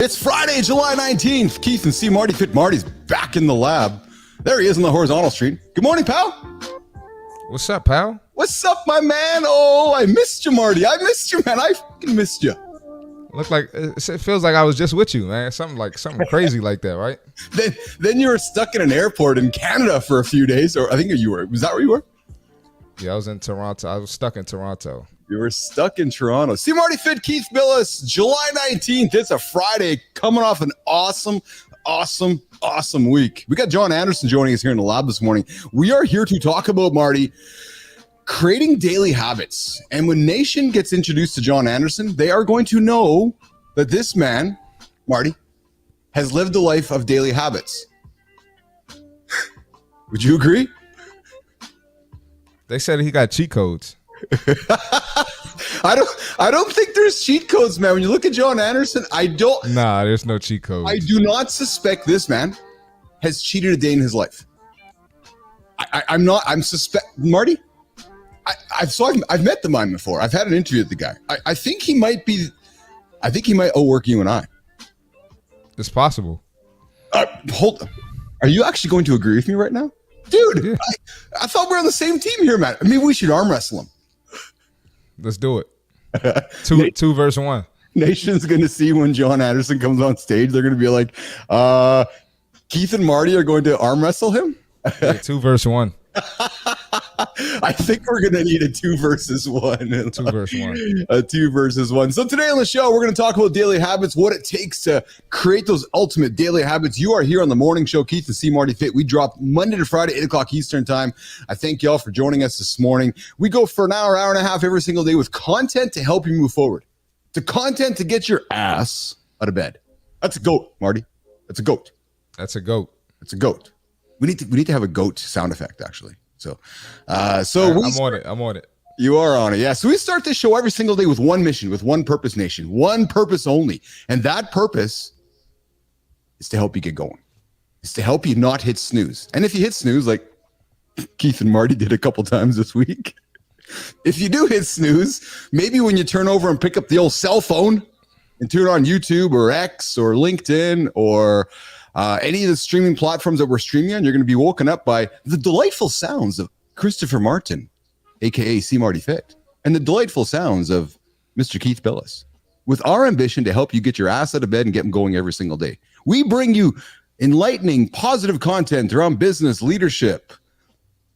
It's Friday, July 19th. Keith and C Marty Fit Marty's back in the lab. There he is on the horizontal street. Good morning, pal. What's up, pal? What's up, my man? Oh, I missed you, Marty. I missed you, man. I fucking missed you. Look like it feels like I was just with you, man. Something crazy like that, right? Then you were stuck in an airport in Canada for a few days, or I think you were. Was that where you were? Yeah, I was in Toronto. I was stuck in Toronto. You were stuck in Toronto. C Marty Fit, Keith, Bilous, July 19th. It's a Friday, coming off an awesome week. We got John Anderson joining us here in the lab this morning. We are here to talk about, Marty, creating daily habits. And when Nation gets introduced to John Anderson, they are going to know that this man, Marty, has lived a life of daily habits. Would you agree? They said he got cheat codes. I don't think there's cheat codes, man. When you look at John Anderson, Nah, there's no cheat codes. I do not suspect this man has cheated a day in his life. Marty, I've met the man before. I've had an interview with the guy. I think he might outwork you and I. It's possible. Hold on. Are you actually going to agree with me right now? Dude, yeah. I thought we were on the same team here, man. Maybe we should arm wrestle him. Let's do it. Two versus one. Nation's going to see when John Anderson comes on stage. They're going to be like, Keith and Marty are going to arm wrestle him? Yeah, 2 versus 1. I think we're going to need a 2 versus 1. 2 versus 1. A 2 versus 1. So today on the show, we're going to talk about daily habits, what it takes to create those ultimate daily habits. You are here on the morning show, Keith and C Marty Fit. We drop Monday to Friday, 8 o'clock Eastern time. I thank y'all for joining us this morning. We go for an hour and a half every single day with content to help you move forward. The content to get your ass out of bed. That's a goat, Marty. That's a goat. That's a goat. That's a goat. We need to have a goat sound effect, actually. I'm on it. You are on it. Yeah. So we start this show every single day with one mission, with one purpose, Nation, one purpose only. And that purpose is to help you get going. It's to help you not hit snooze. And if you hit snooze, like Keith and Marty did a couple times this week, if you do hit snooze, maybe when you turn over and pick up the old cell phone and turn on YouTube or X or LinkedIn or any of the streaming platforms that we're streaming on, you're going to be woken up by the delightful sounds of Christopher Martin, aka C Marty Fit, and the delightful sounds of Mr. Keith Bilous, with our ambition to help you get your ass out of bed and get them going every single day. We bring you enlightening, positive content around business, leadership,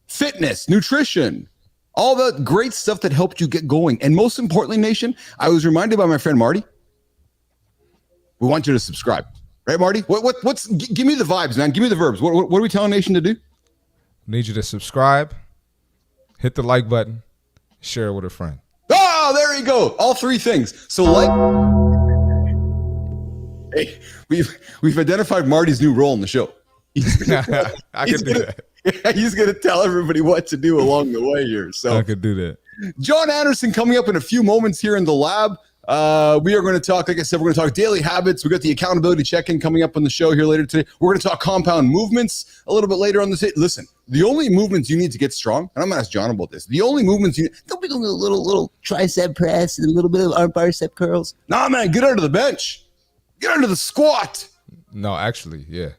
fitness, nutrition, all the great stuff that helped you get going. And most importantly, Nation, I was reminded by my friend Marty, we want you to subscribe. Right, Marty? Give me the vibes, man. Give me the verbs. What are we telling Nation to do? Need you to subscribe, hit the like button, share it with a friend. Oh, there you go. All 3 things. So hey, we've identified Marty's new role in the show. I could do that. Yeah, he's going to tell everybody what to do along the way here. So I could do that. John Anderson coming up in a few moments here in the lab. We are going to talk, like I said, we're going to talk daily habits. We got the accountability check-in coming up on the show here later today. We're going to talk compound movements a little bit later on the day. Listen, the only movements you need to get strong, and I'm going to ask John about this. The only movements don't be doing a little tricep press and a little bit of arm bicep curls. Nah, man, get under the bench. Get under the squat. No, actually, yeah.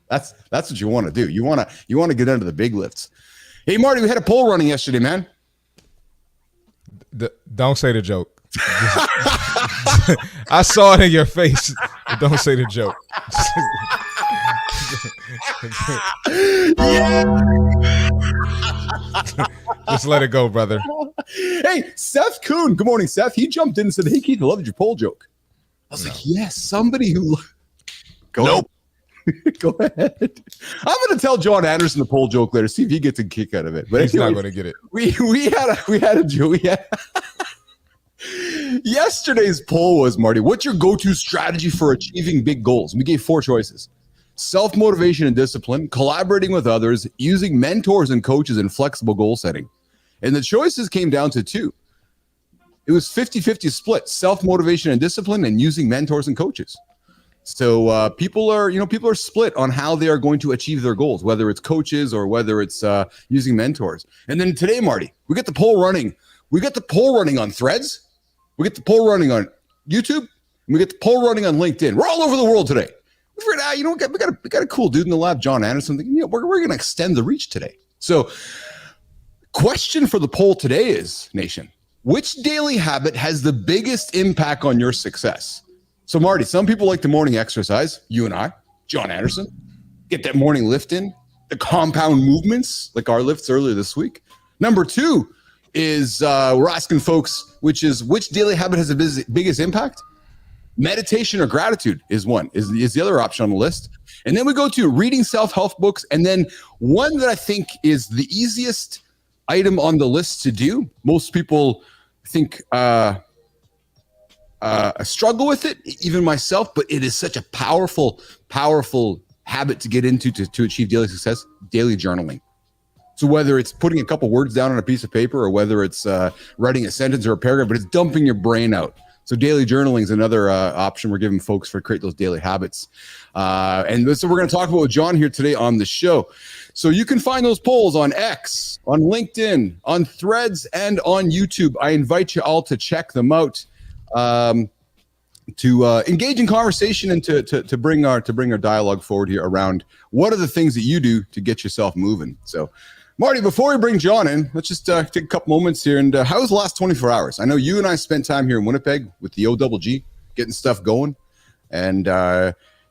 That's what you want to do. You want to get under the big lifts. Hey, Marty, we had a poll running yesterday, man. Don't say the joke. I saw it in your face. Don't say the joke. Just let it go, brother. Hey, Seth Kuhn. Good morning, Seth. He jumped in and said, "Hey, Keith, I loved your poll joke." I was like, yes, somebody who... Go ahead. I'm going to tell John Anderson the poll joke later, see if he gets a kick out of it. But he's not going to get it. We had a joke. Yesterday's poll was, Marty, what's your go-to strategy for achieving big goals? We gave 4 choices. Self-motivation and discipline, collaborating with others, using mentors and coaches, and flexible goal setting. And the choices came down to 2. It was 50-50 split, self-motivation and discipline, and using mentors and coaches. So people are split on how they are going to achieve their goals, whether it's coaches or whether it's using mentors. And then today, Marty, we get the poll running. We got the poll running on Threads. We get the poll running on YouTube. And we get the poll running on LinkedIn. We're all over the world today. We figured out, we got a cool dude in the lab, John Anderson. We're going to extend the reach today. So question for the poll today is, Nation, which daily habit has the biggest impact on your success? So Marty, some people like the morning exercise. You and I, John Anderson, get that morning lift in, the compound movements like our lifts earlier this week. Number 2 is we're asking folks, which daily habit has the biggest impact? Meditation or gratitude is the other option on the list. And then we go to reading self-help books. And then one that I think is the easiest item on the list to do. Most people think struggle with it, even myself, but it is such a powerful habit to get into to achieve daily success, daily journaling. So whether it's putting a couple words down on a piece of paper or whether it's writing a sentence or a paragraph, but it's dumping your brain out. So daily journaling is another option we're giving folks for create those daily habits. And this is what we're going to talk about with John here today on the show. So you can find those polls on X, on LinkedIn, on Threads, and on YouTube. I invite you all to check them out, to engage in conversation and to bring our dialogue forward here around what are the things that you do to get yourself moving. So Marty, before we bring John in, let's just take a couple moments here. And how was the last 24 hours? I know you and I spent time here in Winnipeg with the OGG, getting stuff going. And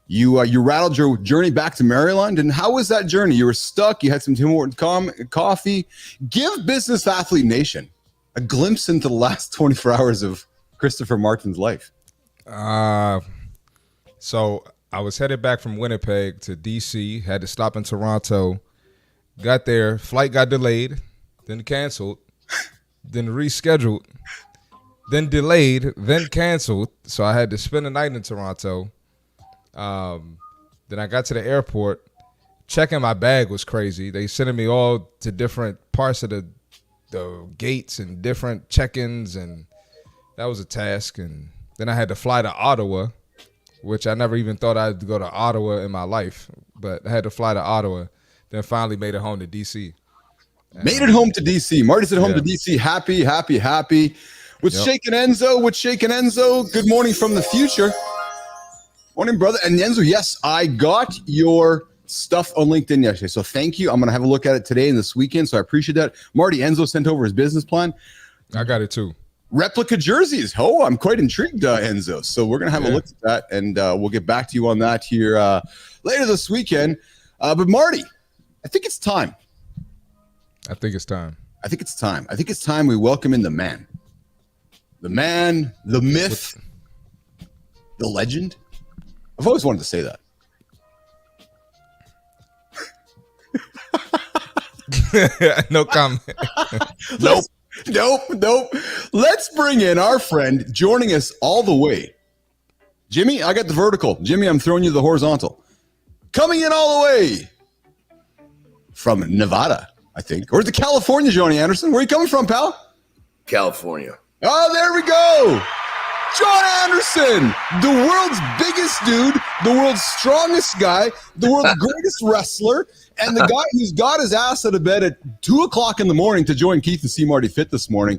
you rattled your journey back to Maryland. And how was that journey? You were stuck. You had some Tim Hortons coffee. Give Business Athlete Nation a glimpse into the last 24 hours of Christopher Martin's life. So I was headed back from Winnipeg to DC, had to stop in Toronto. Got there, flight got delayed, then canceled, then rescheduled, then delayed, then canceled. So I had to spend the night in Toronto. Then I got to the airport. Checking my bag was crazy. They sending me all to different parts of the gates and different check-ins, and that was a task. And then I had to fly to Ottawa, which I never even thought I'd go to Ottawa in my life, but I had to fly to Ottawa. Then finally made it home to DC. Made it home to DC. Marty's at home to DC. Happy. What's shaking Enzo? Good morning from the future. Morning, brother. And Enzo, yes, I got your stuff on LinkedIn yesterday. So thank you. I'm going to have a look at it today and this weekend. So I appreciate that. Marty, Enzo sent over his business plan. I got it too. Replica jerseys. Oh, I'm quite intrigued, Enzo. So we're going to have a look at that, and we'll get back to you on that here later this weekend. But Marty, I think it's time. I think it's time we welcome in the man, the myth, the legend. I've always wanted to say that. No comment. Nope. Let's bring in our friend joining us all the way. Jimmy, I got the vertical. Jimmy, I'm throwing you the horizontal. Coming in all the way from Nevada, I think. Or is it California, Johnny Anderson? Where are you coming from, pal? California. Oh, there we go. John Anderson, the world's biggest dude, the world's strongest guy, the world's greatest wrestler, and the guy who's got his ass out of bed at 2 o'clock in the morning to join Keith and C Marty Fit this morning,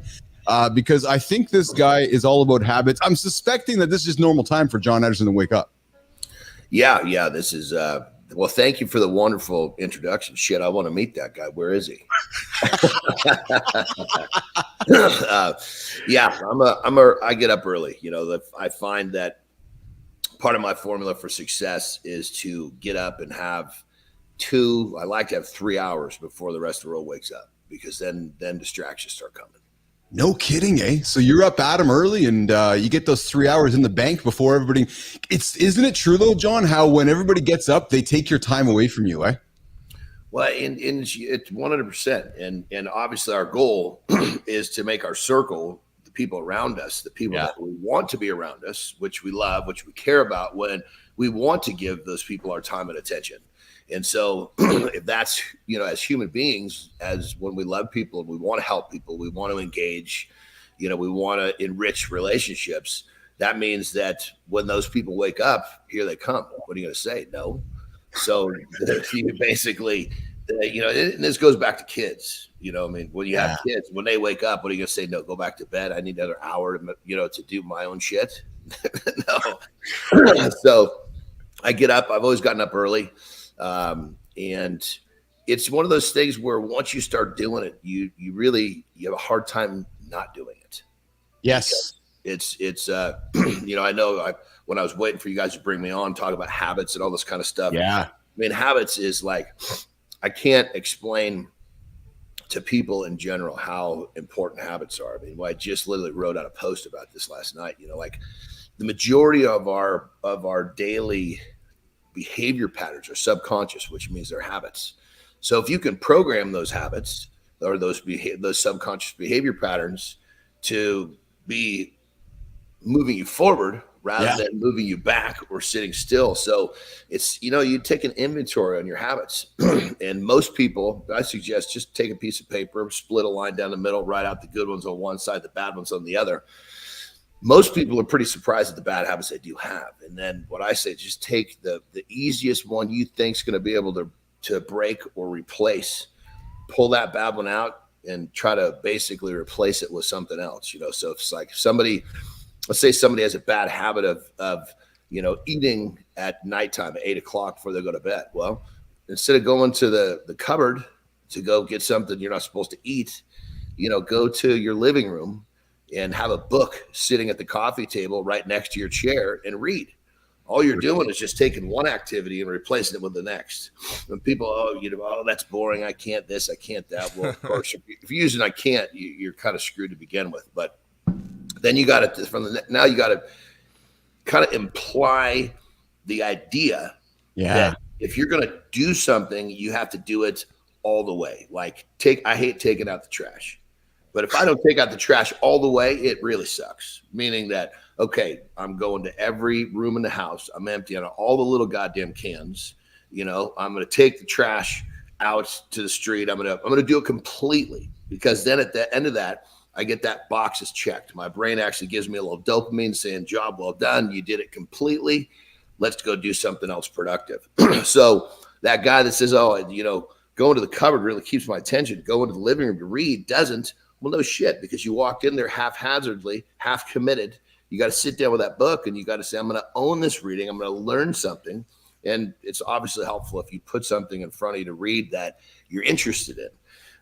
because I think this guy is all about habits. I'm suspecting that this is just normal time for John Anderson to wake up. Yeah, this is well, thank you for the wonderful introduction. Shit, I want to meet that guy. Where is he? I get up early. You know, I find that part of my formula for success is to get up and have I like to have 3 hours before the rest of the world wakes up, because then distractions start coming. No kidding, eh? So you're up at 'em early, and you get those 3 hours in the bank before everybody. Isn't it true though, John? How when everybody gets up, they take your time away from you, eh? Well, it's 100%, and obviously our goal is to make our circle, the people around us, the people that we want to be around us, which we love, which we care about. When we want to give those people our time and attention. And so if that's, as human beings, as when we love people and we want to help people, we want to engage, we want to enrich relationships. That means that when those people wake up, here they come. What are you going to say? No. So basically, and this goes back to kids, when you have kids, when they wake up, what are you going to say? No, go back to bed. I need another hour to do my own shit. No. So I get up. I've always gotten up early. And it's one of those things where once you start doing it, you have a hard time not doing it. Yes. It's I know when I was waiting for you guys to bring me on, talk about habits and all this kind of stuff. Yeah. I mean, habits is like, I can't explain to people in general how important habits are. I mean, I just literally wrote out a post about this last night, like the majority of our daily behavior patterns are subconscious, which means they're habits. So if you can program those habits or those subconscious behavior patterns to be moving you forward rather than moving you back or sitting still. So it's, you take an inventory on your habits. And most people, I suggest just take a piece of paper, split a line down the middle, write out the good ones on one side, the bad ones on the other. Most people are pretty surprised at the bad habits they do have. And then what I say, just take the easiest one you think is going to be able to break or replace, pull that bad one out and try to basically replace it with something else. So it's like let's say somebody has a bad habit of eating at nighttime at 8 o'clock before they go to bed. Well, instead of going to the cupboard to go get something you're not supposed to eat, go to your living room and have a book sitting at the coffee table right next to your chair and read. All you're doing is just taking one activity and replacing it with the next. When people, that's boring. I can't this, I can't that. Well, of course, if you're using I can't, you're kind of screwed to begin with. But then you got to now you got to kind of imply the idea that if you're going to do something, you have to do it all the way. Like I hate taking out the trash. But if I don't take out the trash all the way, it really sucks. Meaning that, okay, I'm going to every room in the house. I'm emptying out all the little goddamn cans. I'm going to take the trash out to the street. I'm going to do it completely, because then at the end of that, I get that box is checked. My brain actually gives me a little dopamine saying, job well done. You did it completely. Let's go do something else productive. So that guy that says, going to the cupboard really keeps my attention. Going to the living room to read doesn't. Well, no shit, because you walked in there haphazardly, half committed. You got to sit down with that book and you got to say, I'm going to own this reading. I'm going to learn something. And it's obviously helpful if you put something in front of you to read that you're interested in.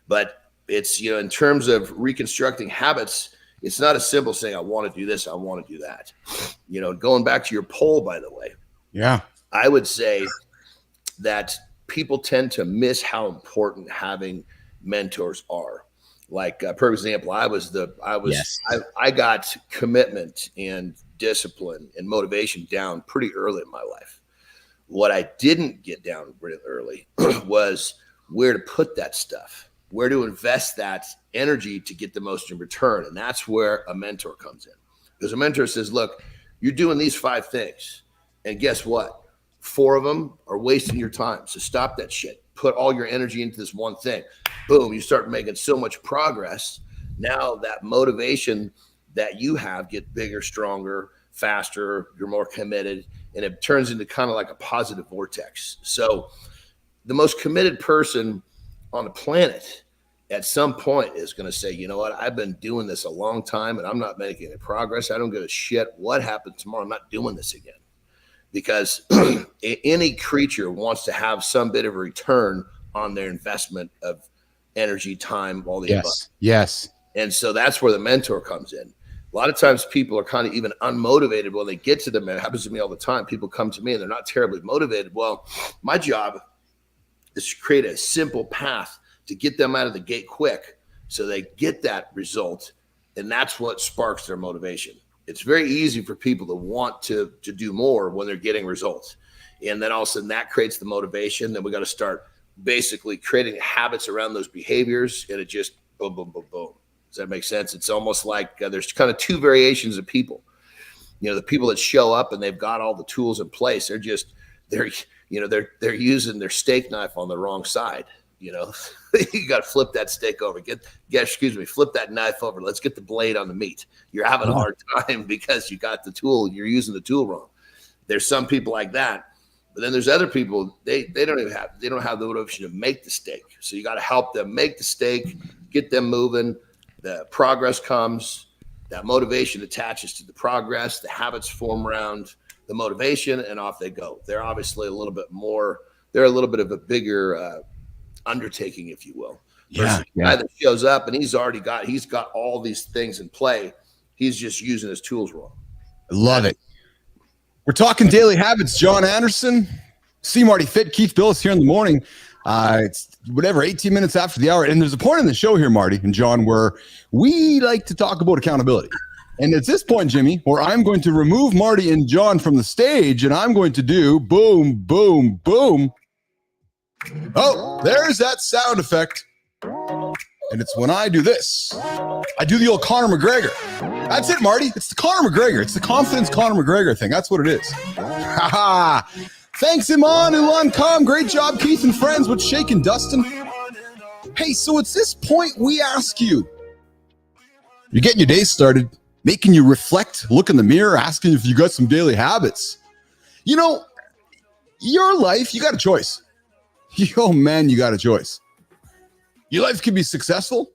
But it's, in terms of reconstructing habits, it's not as simple saying, I want to do this, I want to do that. Going back to your poll, by the way. Yeah. I would say that people tend to miss how important having mentors are. Like, for example, I got commitment and discipline and motivation down pretty early in my life. What I didn't get down really early was where to put that stuff, where to invest that energy to get the most in return. And that's where a mentor comes in, because a mentor says, look, you're doing these 5 things. And guess what? 4 of them are wasting your time. So stop that shit. Put all your energy into this one thing. Boom, you start making so much progress. Now that motivation that you have get bigger, stronger, faster, you're more committed, and it turns into kind of like a positive vortex. So the most committed person on the planet at some point is going to say, you know what, I've been doing this a long time and I'm not making any progress. I don't give a shit what happens tomorrow. I'm not doing this again. Because any creature wants to have some bit of a return on their investment of energy, time, all the above. Yes. And so that's where the mentor comes in. A lot of times people are kind of even unmotivated when they get to them. It happens to me all the time. People come to me and they're not terribly motivated. Well, my job is to create a simple path to get them out of the gate quick so they get that result. And that's what sparks their motivation. It's very easy for people to want to do more when they're getting results. And then all of a sudden that creates the motivation. Then we got to start basically creating habits around those behaviors. And it just boom, boom, boom, boom. Does that make sense? It's almost like there's kind of 2 variations of people. The people that show up and they've got all the tools in place. They're using their steak knife on the wrong side. You got to flip that steak over. Flip that knife over. Let's get the blade on the meat. You're having a hard time because you got the tool. You're using the tool wrong. There's some people like that, but then there's other people. They don't have the motivation to make the steak. So you got to help them make the steak, get them moving. The progress comes, That motivation attaches to the progress. The habits form around the motivation, and off they go. They're obviously a little bit more. They're a little bit of a bigger undertaking, if you will. Yeah, the guy that shows up and he's got all these things in play. He's just using his tools wrong. I love it. We're talking daily habits. John Anderson, C Marty Fit, Keith Bilous here in the morning. It's 18 minutes after the hour. And there's a point in the show here, Marty and John, where we like to talk about accountability. And it's this point, Jimmy, where I'm going to remove Marty and John from the stage, and I'm going to do boom, boom, boom. Oh, there's that sound effect. And it's when I do this. I do the old Conor McGregor. That's it, Marty. It's the Conor McGregor. It's the confidence Conor McGregor thing. That's what it is. Ha ha. Thanks, Ilan Com. Great job, Keith and friends. What's shaking, Dustin? Hey, so it's this point we ask you. You're getting your day started, making you reflect, look in the mirror, asking if you got some daily habits. You know, your life, you got a choice. Oh, man, you got a choice. Your life can be successful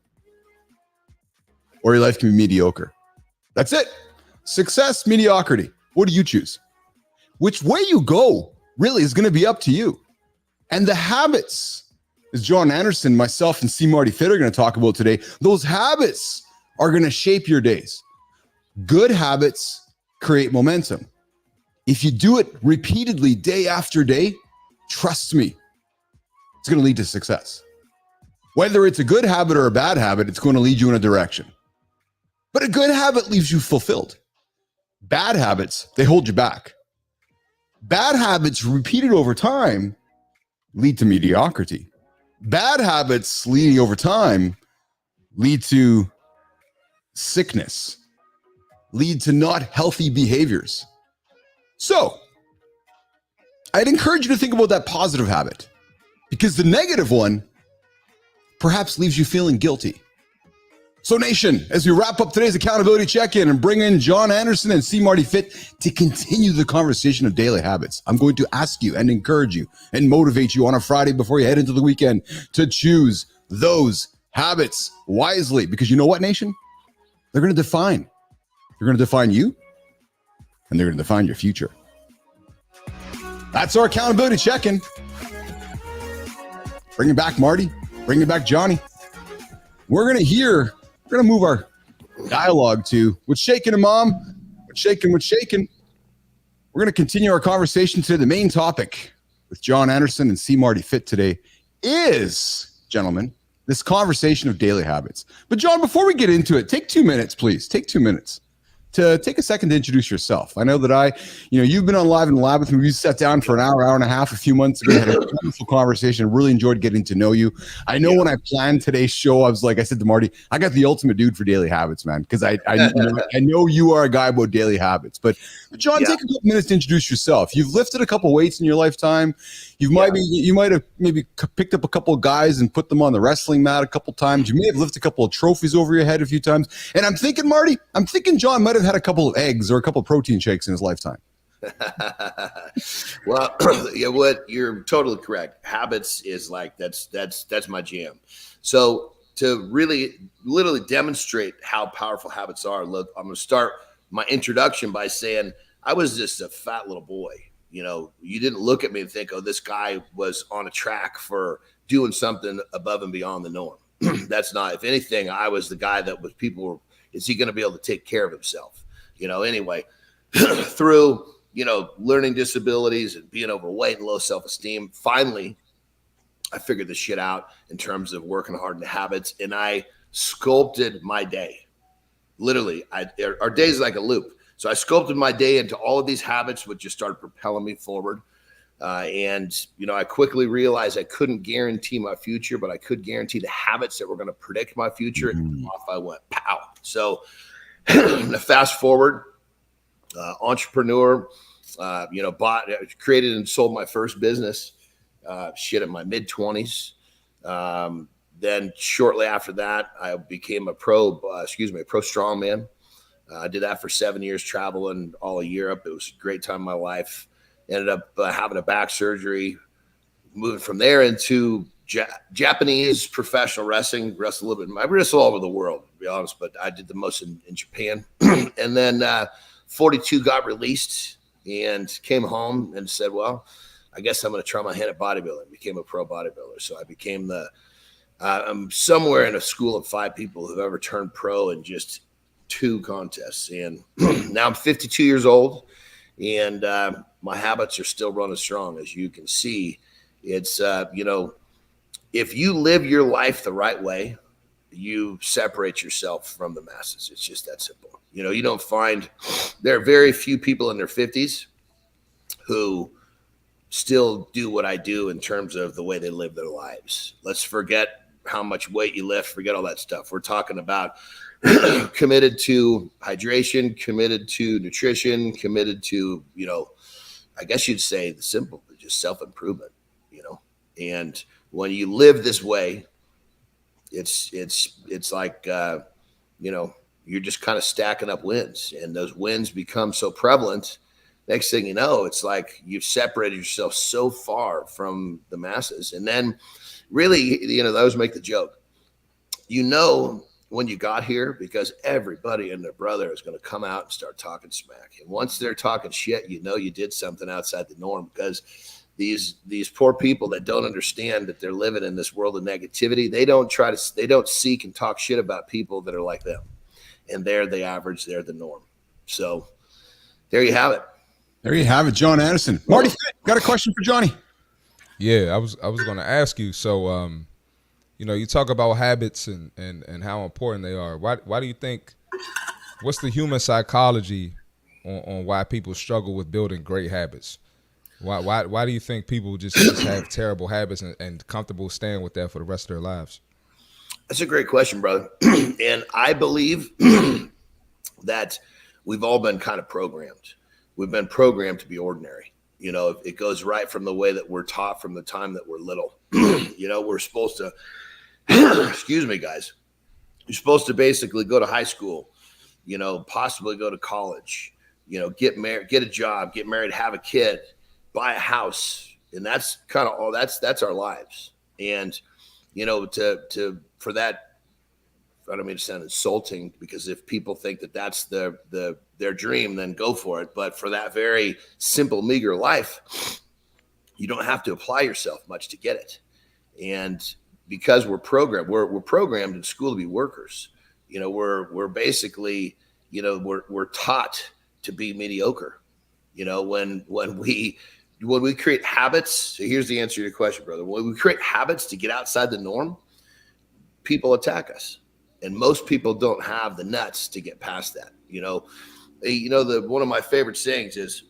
or your life can be mediocre. That's it. Success, mediocrity. What do you choose? Which way you go really is going to be up to you. And the habits, as John Anderson, myself, and C Marty Fit are going to talk about today, those habits are going to shape your days. Good habits create momentum. If you do it repeatedly day after day, trust me, it's going to lead to success. Whether it's a good habit or a bad habit, it's going to lead you in a direction. But a good habit leaves you fulfilled. Bad habits, they hold you back. Bad habits repeated over time lead to mediocrity. Bad habits leading over time lead to sickness, lead to not healthy behaviors. So I'd encourage you to think about that positive habit, because the negative one perhaps leaves you feeling guilty. So nation, as we wrap up today's accountability check-in and bring in John Anderson and C Marty Fit to continue the conversation of daily habits, I'm going to ask you and encourage you and motivate you on a Friday before you head into the weekend to choose those habits wisely. Because you know what, nation? They're going to define. They're going to define you, and they're going to define your future. That's our accountability check-in. Bring it back, Marty. Bring it back, Johnny. We're going to move our dialogue to what's shaking, Mom. What's shaking? We're going to continue our conversation to the main topic with John Anderson and C Marty Fit today is, gentlemen, this conversation of daily habits. But John, before we get into it, take 2 minutes, please. Take 2 minutes to take a second to introduce yourself. I know that you've been on Live in the Lab with me. We sat down for an hour and a half a few months ago, had a wonderful conversation, really enjoyed getting to know you. I know when I planned today's show, I said to Marty, I got the ultimate dude for daily habits, man, because I know you are a guy about daily habits. But John, take a couple minutes to introduce yourself. You've lifted a couple weights in your lifetime. You might have maybe picked up a couple of guys and put them on the wrestling mat a couple times. You may have lifted a couple of trophies over your head a few times. And I'm thinking, Marty, John might have had a couple of eggs or a couple of protein shakes in his lifetime. Well, you're totally correct. Habits is like, that's my jam. So to really literally demonstrate how powerful habits are, look, I'm going to start my introduction by saying I was just a fat little boy. You know, you didn't look at me and think, oh, this guy was on a track for doing something above and beyond the norm. That's not, if anything, I was the guy that was is he going to be able to take care of himself? Anyway, through, learning disabilities and being overweight and low self-esteem, finally, I figured this shit out in terms of working hard in the habits, and I sculpted my day. Literally, our day is like a loop. So I sculpted my day into all of these habits, which just started propelling me forward. And I quickly realized I couldn't guarantee my future, but I could guarantee the habits that were going to predict my future. And off I went, pow. So fast forward, entrepreneur, created and sold my first business, at my mid 20s. Then shortly after that, I became a pro strongman. I did that for 7 years, traveling all of Europe. It was a great time in my life. Ended up having a back surgery, moving from there into Japanese professional wrestling, wrestle a little bit. I wrestle all over the world, to be honest, but I did the most in Japan. And then 42 got released and came home and said, well, I guess I'm going to try my hand at bodybuilding. Became a pro bodybuilder. So I became I'm somewhere in a school of 5 people who've ever turned pro in just 2 contests. And now I'm 52 years old, and my habits are still running strong. As you can see, it's, if you live your life the right way, you separate yourself from the masses. It's just that simple. You don't find, there are very few people in their 50s who still do what I do in terms of the way they live their lives. Let's forget how much weight you lift, forget all that stuff. We're talking about committed to hydration, committed to nutrition, committed to, I guess you'd say the simple, just self-improvement, and when you live this way, it's like, you're just kind of stacking up wins, and those wins become so prevalent. Next thing you know, it's like you've separated yourself so far from the masses. And then really, they always make the joke, when you got here, because everybody and their brother is going to come out and start talking smack. And once they're talking shit, you did something outside the norm, because these poor people that don't understand that they're living in this world of negativity, they don't seek and talk shit about people that are like them. And they're the average, they're the norm. So there you have it. There you have it, John Anderson. Marty Fit, got a question for Johnny. Yeah, I was going to ask you. So, you talk about habits and how important they are. Why do you think? What's the human psychology on why people struggle with building great habits? Why do you think people just have terrible habits and comfortable staying with that for the rest of their lives? That's a great question, brother. And I believe that we've all been kind of programmed. We've been programmed to be ordinary. It goes right from the way that we're taught from the time that we're little. We're supposed to, excuse me, guys, you're supposed to basically go to high school, possibly go to college, get married, get a job, get married, have a kid, buy a house. And that's kind of all that's our lives. And, for that, I don't mean to sound insulting, because if people think that that's their dream, then go for it. But for that very simple, meager life, you don't have to apply yourself much to get it. And because we're programmed, we're programmed in school to be workers. We're basically, we're taught to be mediocre. When we create habits, so here's the answer to your question, brother. When we create habits to get outside the norm, people attack us. And most people don't have the nuts to get past that. One of my favorite sayings is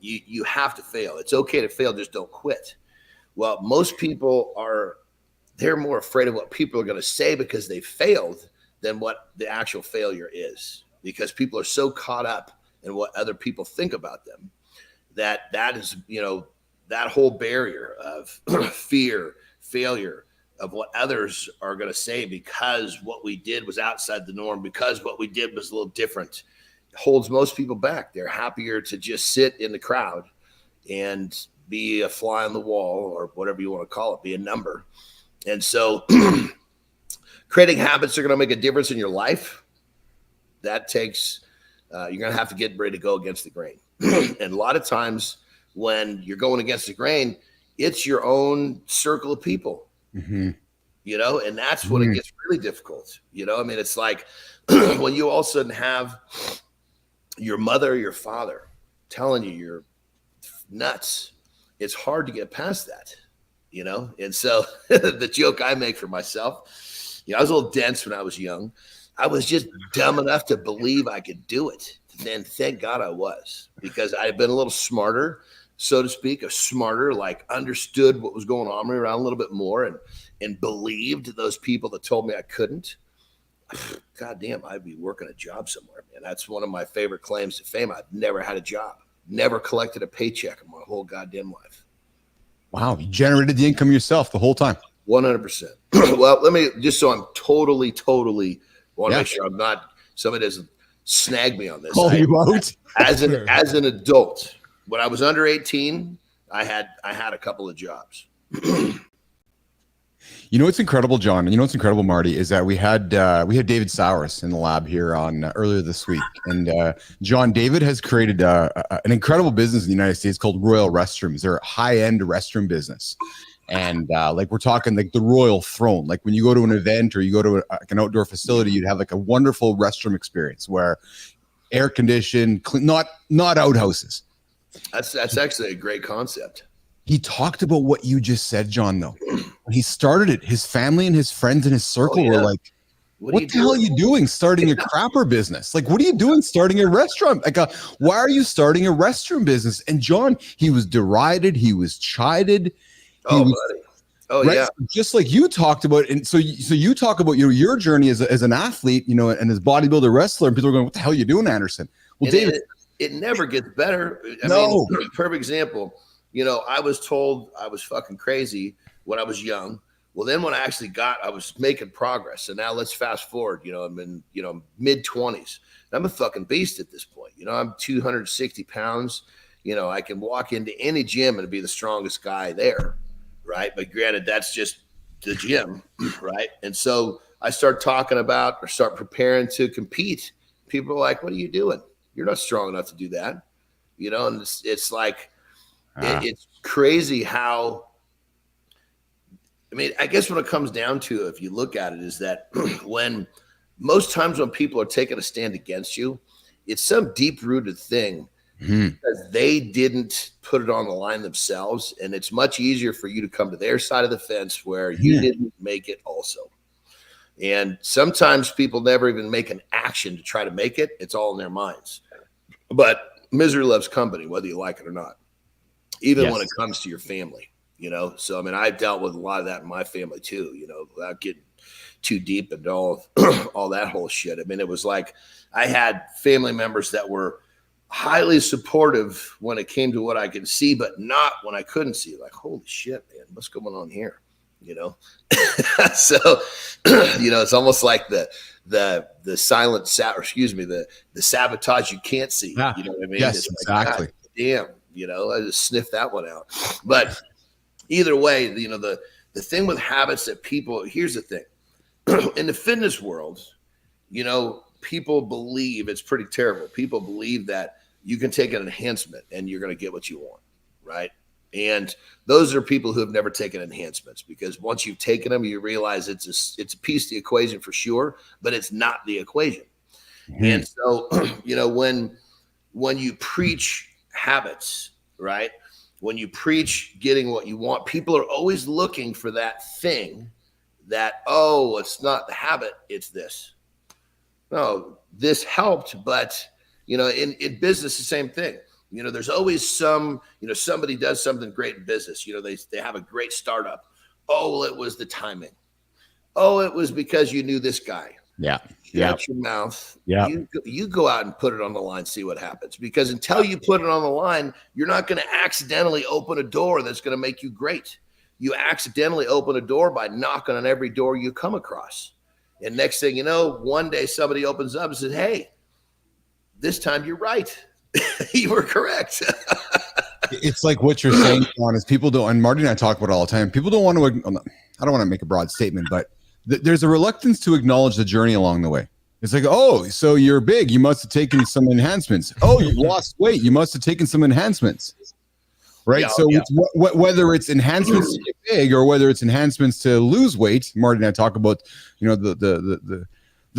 you have to fail. It's okay to fail, just don't quit. Well, most people they're more afraid of what people are going to say because they failed than what the actual failure is, because people are so caught up in what other people think about them that is, that whole barrier of fear, failure, of what others are going to say, because what we did was outside the norm, because what we did was a little different, holds most people back. They're happier to just sit in the crowd and be a fly on the wall, or whatever you want to call it, be a number. And so creating habits are going to make a difference in your life. That takes, you're going to have to get ready to go against the grain. And a lot of times when you're going against the grain, it's your own circle of people. Mm-hmm. And that's when it gets really difficult. It's like when you all of a sudden have your mother or your father telling you you're nuts, it's hard to get past that, And so the joke I make for myself, I was a little dense when I was young. I was just dumb enough to believe I could do it. And thank God I was, because I had been a little smarter, so to speak, like understood what was going on around a little bit more, and believed those people that told me I couldn't. God damn, I'd be working a job somewhere, man. That's one of my favorite claims to fame. I've never had a job, never collected a paycheck in my whole goddamn life. Wow, you generated the income yourself the whole time. 100%. Well, let me, just so I'm totally want to make sure I'm not, somebody doesn't snag me on this. Call you out. As an adult, when I was under 18, I had a couple of jobs. You know what's incredible, John? You know what's incredible, Marty, is that we had David Sowers in the lab here on earlier this week, and John, David has created an incredible business in the United States called Royal Restrooms. They're a high-end restroom business, and like we're talking like the Royal Throne. Like when you go to an event or you go to an outdoor facility, you'd have like a wonderful restroom experience where air conditioned, not outhouses. That's actually a great concept. He talked about what you just said, John, though. When he started it, his family and his friends in his circle were like, what the hell are you doing starting a crapper business? Like, what are you doing starting a restaurant? Like, why are you starting a restroom business? And John, he was derided. He was chided. Buddy. Right? Yeah. Just like you talked about. And so you talk about your journey as an athlete, and as bodybuilder wrestler, and people are going, what the hell are you doing, Anderson? Well, David. It never gets better. I mean, perfect example. I was told I was fucking crazy when I was young. Well, then when I actually I was making progress. So now let's fast forward. I'm in, mid 20s. I'm a fucking beast at this point. I'm 260 pounds. I can walk into any gym and be the strongest guy there. Right. But granted, that's just the gym. Right. And so I start preparing to compete. People are like, what are you doing? You're not strong enough to do that. And it's like, it's crazy how, I guess what it comes down to, if you look at it, is that when most times when people are taking a stand against you, it's some deep rooted thing because they didn't put it on the line themselves. And it's much easier for you to come to their side of the fence where you didn't make it also. And sometimes people never even make an action to try to make it. It's all in their minds. But misery loves company, whether you like it or not. Even when it comes to your family, So, I've dealt with a lot of that in my family too, without getting too deep into all that whole shit. It was like I had family members that were highly supportive when it came to what I could see, but not when I couldn't see. Like, holy shit, man, what's going on here? So, it's almost like the silent the sabotage you can't see. Yeah. You know what I mean? Yes, it's exactly. Like, damn. I just sniffed that one out. But either way, the thing with habits that here's the thing. In the fitness world, people believe it's pretty terrible. People believe that you can take an enhancement and you're going to get what you want, right? And those are people who have never taken enhancements, because once you've taken them, you realize it's a piece of the equation for sure, but it's not the equation. And so, when you preach habits, right? When you preach getting what you want, people are always looking for that thing that, it's not the habit, it's this. No, this helped, but in business, the same thing. There's always somebody does something great in business. They have a great startup. Oh, it was the timing. Oh, it was because you knew this guy. Yeah. Shut your mouth. Yeah. You go out and put it on the line, see what happens. Because until you put it on the line, you're not going to accidentally open a door that's going to make you great. You accidentally open a door by knocking on every door you come across. And next thing you know, one day somebody opens up and says, hey, this time you're right. You were correct. It's like what you're saying, John, is people don't, and Marty and I talk about it all the time. People don't want to, I don't want to make a broad statement, but there's a reluctance to acknowledge the journey along the way. It's like, oh, so you're big. You must have taken some enhancements. Oh, you lost weight. You must have taken some enhancements. Right. Yeah, so it's whether it's enhancements to get big or whether it's enhancements to lose weight. Marty and I talk about, the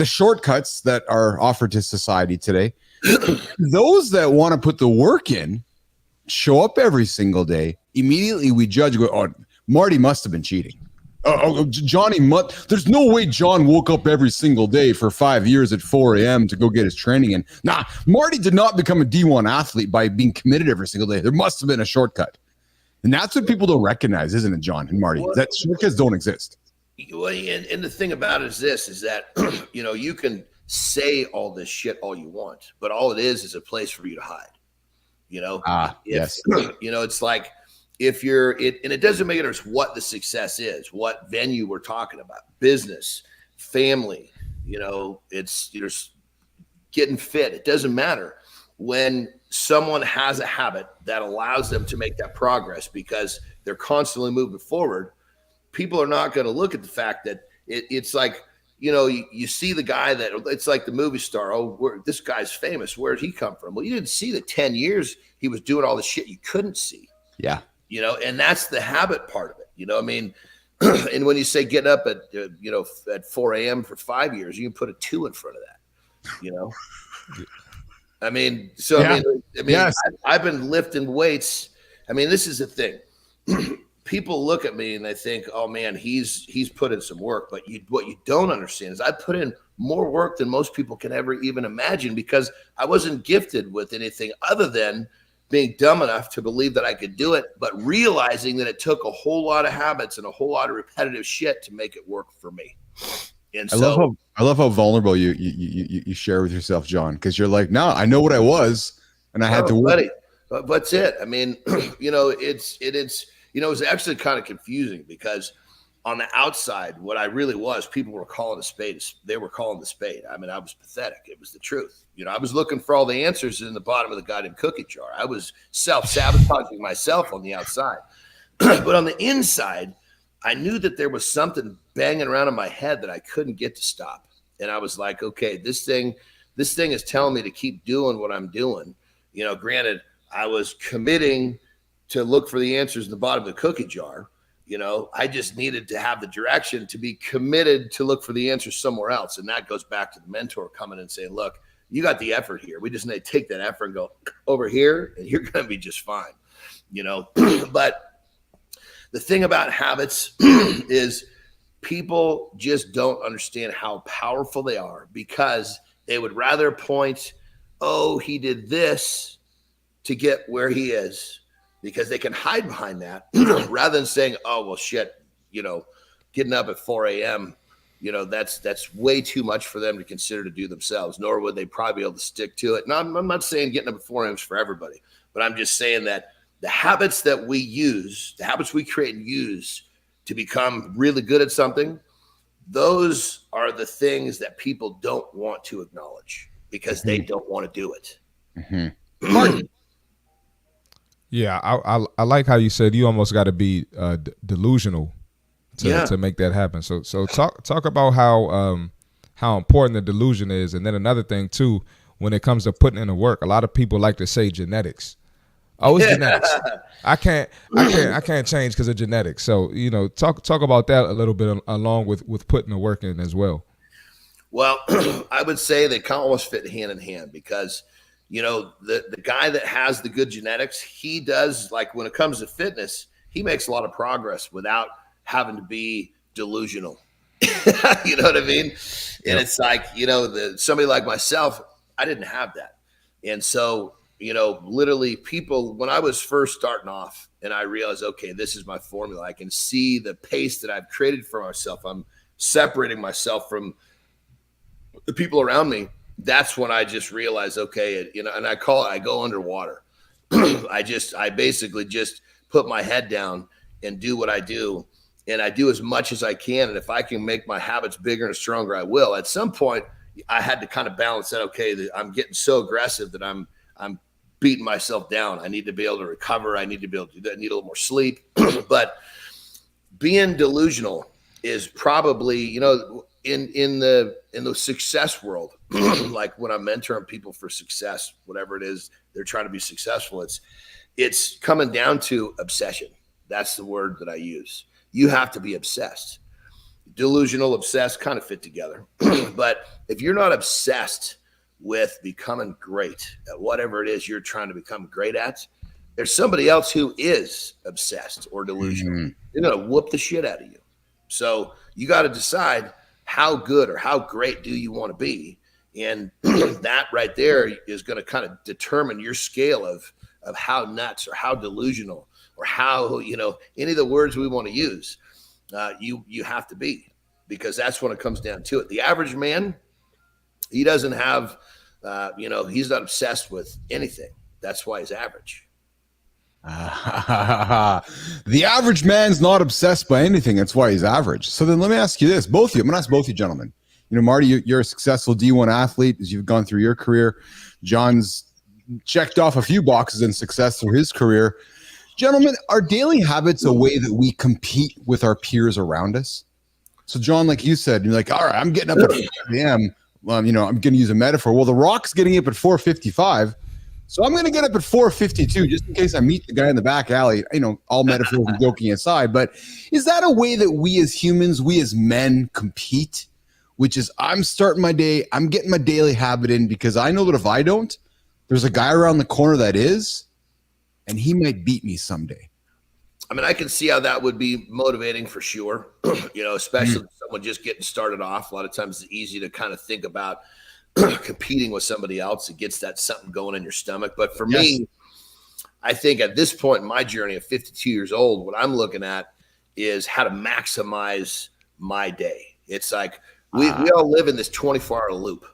shortcuts that are offered to society today. Those that want to put the work in, show up every single day. Immediately we judge, go, oh, Marty must have been cheating. Johnny, there's no way John woke up every single day for 5 years at 4 a.m. to go get his training in. Nah, Marty did not become a D1 athlete by being committed every single day. There must have been a shortcut. And that's what people don't recognize, isn't it, John and Marty? That shortcuts don't exist. Well, and the thing about it is that, you can say all this shit all you want, but all it is a place for you to hide. Yes. It's like, if you're it, and it doesn't matter what the success is, what venue we're talking about, business, family, it's getting fit. It doesn't matter when someone has a habit that allows them to make that progress because they're constantly moving forward. people are not going to look at the fact that it's like, you see the guy that it's like the movie star. Oh, this guy's famous. Where did he come from? Well, you didn't see the 10 years he was doing all the shit you couldn't see. Yeah. And that's the habit part of it. I mean, and when you say getting up at, at 4 a.m. for 5 years, you can put a 2 in front of that, I mean, so, yeah. I mean, yes. I've been lifting weights. I mean, this is the thing. People look at me and they think, oh man, he's put in some work. But what you don't understand is I put in more work than most people can ever even imagine, because I wasn't gifted with anything other than being dumb enough to believe that I could do it, but realizing that it took a whole lot of habits and a whole lot of repetitive shit to make it work for me. And so I love how vulnerable you share with yourself, John, because you're like, no, I know what I was, and I had to work. Buddy, but that's it. I mean, it was actually kind of confusing, because on the outside, what I really was, people were calling a spade. They were calling the spade. I mean, I was pathetic. It was the truth. I was looking for all the answers in the bottom of the goddamn cookie jar. I was self-sabotaging myself on the outside. But on the inside, I knew that there was something banging around in my head that I couldn't get to stop. And I was like, okay, this thing is telling me to keep doing what I'm doing. Granted, I was committing to look for the answers in the bottom of the cookie jar. I just needed to have the direction to be committed to look for the answers somewhere else. And that goes back to the mentor coming and saying, look, you got the effort here. We just need to take that effort and go over here, and you're going to be just fine. But the thing about habits is people just don't understand how powerful they are, because they would rather point, oh, he did this to get where he is, because they can hide behind that rather than saying, oh, well, shit, getting up at 4 a.m., that's way too much for them to consider to do themselves, nor would they probably be able to stick to it. And I'm not saying getting up at 4 a.m. is for everybody, but I'm just saying that the habits that we use, the habits we create and use to become really good at something, those are the things that people don't want to acknowledge, because they don't want to do it. Mm-hmm. Yeah, I like how you said you almost got to be delusional to make that happen. So talk about how important the delusion is, and then another thing too, when it comes to putting in the work, a lot of people like to say genetics. Oh, it's genetics. I can't change because of genetics. So talk about that a little bit along with putting the work in as well. Well, I would say they kind of almost fit hand in hand, because the guy that has the good genetics, he does, like when it comes to fitness, he makes a lot of progress without having to be delusional. You know what I mean? And it's like, somebody like myself, I didn't have that. And so, literally people, when I was first starting off and I realized, okay, this is my formula, I can see the pace that I've created for myself. I'm separating myself from the people around me. That's when I just realized, okay, and I go underwater. I basically just put my head down and do what I do. And I do as much as I can. And if I can make my habits bigger and stronger, I will. At some point, I had to kind of balance that. Okay, I'm getting so aggressive that I'm beating myself down. I need to be able to recover. I need to be able to do that. I need a little more sleep. But being delusional is probably, in the success world, like when I'm mentoring people for success, whatever it is they're trying to be successful, it's coming down to obsession. That's the word that I use. You have to be obsessed. Delusional, obsessed kind of fit together. But if you're not obsessed with becoming great at whatever it is you're trying to become great at, there's somebody else who is obsessed or delusional. Mm-hmm. They're going to whoop the shit out of you. So you got to decide how good or how great do you want to be. And that right there is going to kind of determine your scale of how nuts or how delusional or how, any of the words we want to use, you have to be, because that's when it comes down to it. The average man, he doesn't have, he's not obsessed with anything. That's why he's average. The average man's not obsessed by anything. That's why he's average. So then let me ask you this, both of you. I'm going to ask both of you gentlemen. Marty, you're a successful D1 athlete as you've gone through your career. John's checked off a few boxes in success through his career. Gentlemen, are daily habits a way that we compete with our peers around us? So John, like you said, you're like, all right, I'm getting up at 5 a.m. I'm going to use a metaphor. Well, The Rock's getting up at 4:55. So I'm going to get up at 4:52 just in case I meet the guy in the back alley, all metaphors and joking aside. But is that a way that we as humans, we as men compete? Which is, I'm starting my day, I'm getting my daily habit in because I know that if I don't, there's a guy around the corner that is, and he might beat me someday. I mean, I can see how that would be motivating for sure, especially with someone just getting started off. A lot of times it's easy to kind of think about competing with somebody else. It gets that something going in your stomach. But for me, I think at this point in my journey of 52 years old, what I'm looking at is how to maximize my day. It's like we all live in this 24-hour loop.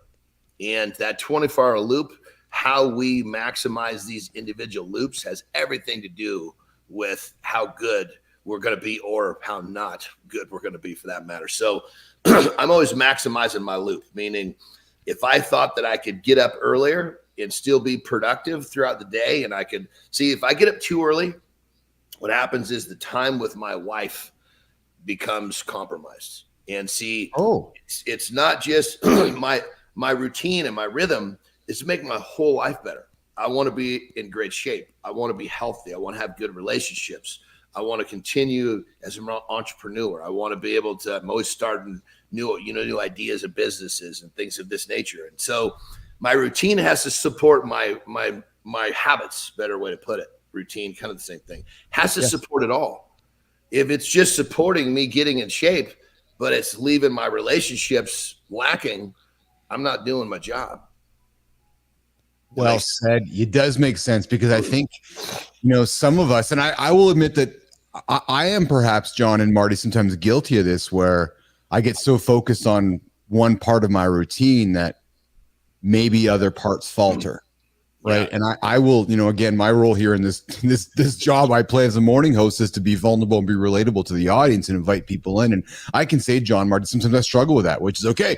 And that 24-hour loop, how we maximize these individual loops has everything to do with how good we're going to be or how not good we're going to be for that matter. So I'm always maximizing my loop, meaning if I thought that I could get up earlier and still be productive throughout the day, and I could see if I get up too early, what happens is the time with my wife becomes compromised. And see, it's not just my routine and my rhythm is to make my whole life better. I want to be in great shape. I want to be healthy. I want to have good relationships. I want to continue as an entrepreneur. I want to be able to, I'm always starting new ideas of businesses and things of this nature. And so my routine has to support my habits, better way to put it. Routine, kind of the same thing, has to support it all. If it's just supporting me getting in shape, but it's leaving my relationships lacking, I'm not doing my job. Well said. It does make sense because I think, some of us, and I will admit that I am perhaps, John and Marty, sometimes guilty of this, where I get so focused on one part of my routine that maybe other parts falter. Right. Yeah. And I will, again, my role here in this job I play as a morning host is to be vulnerable and be relatable to the audience and invite people in. And I can say, John, Marty, sometimes I struggle with that, which is okay.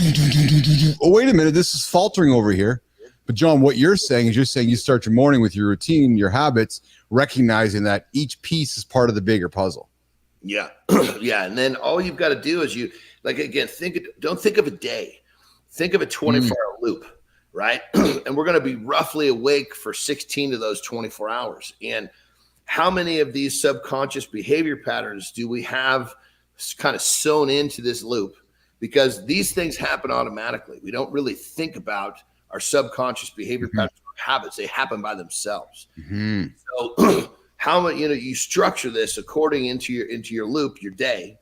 Oh, wait a minute. This is faltering over here. But John, what you're saying is you start your morning with your routine, your habits, recognizing that each piece is part of the bigger puzzle. Yeah. Yeah. And then all you've got to do is don't think of a day. Think of a 24-hour loop, right? And we're going to be roughly awake for 16 of those 24 hours. And how many of these subconscious behavior patterns do we have kind of sewn into this loop? Because these things happen automatically. We don't really think about our subconscious behavior patterns or habits. They happen by themselves. So how you structure this according into your loop, your day,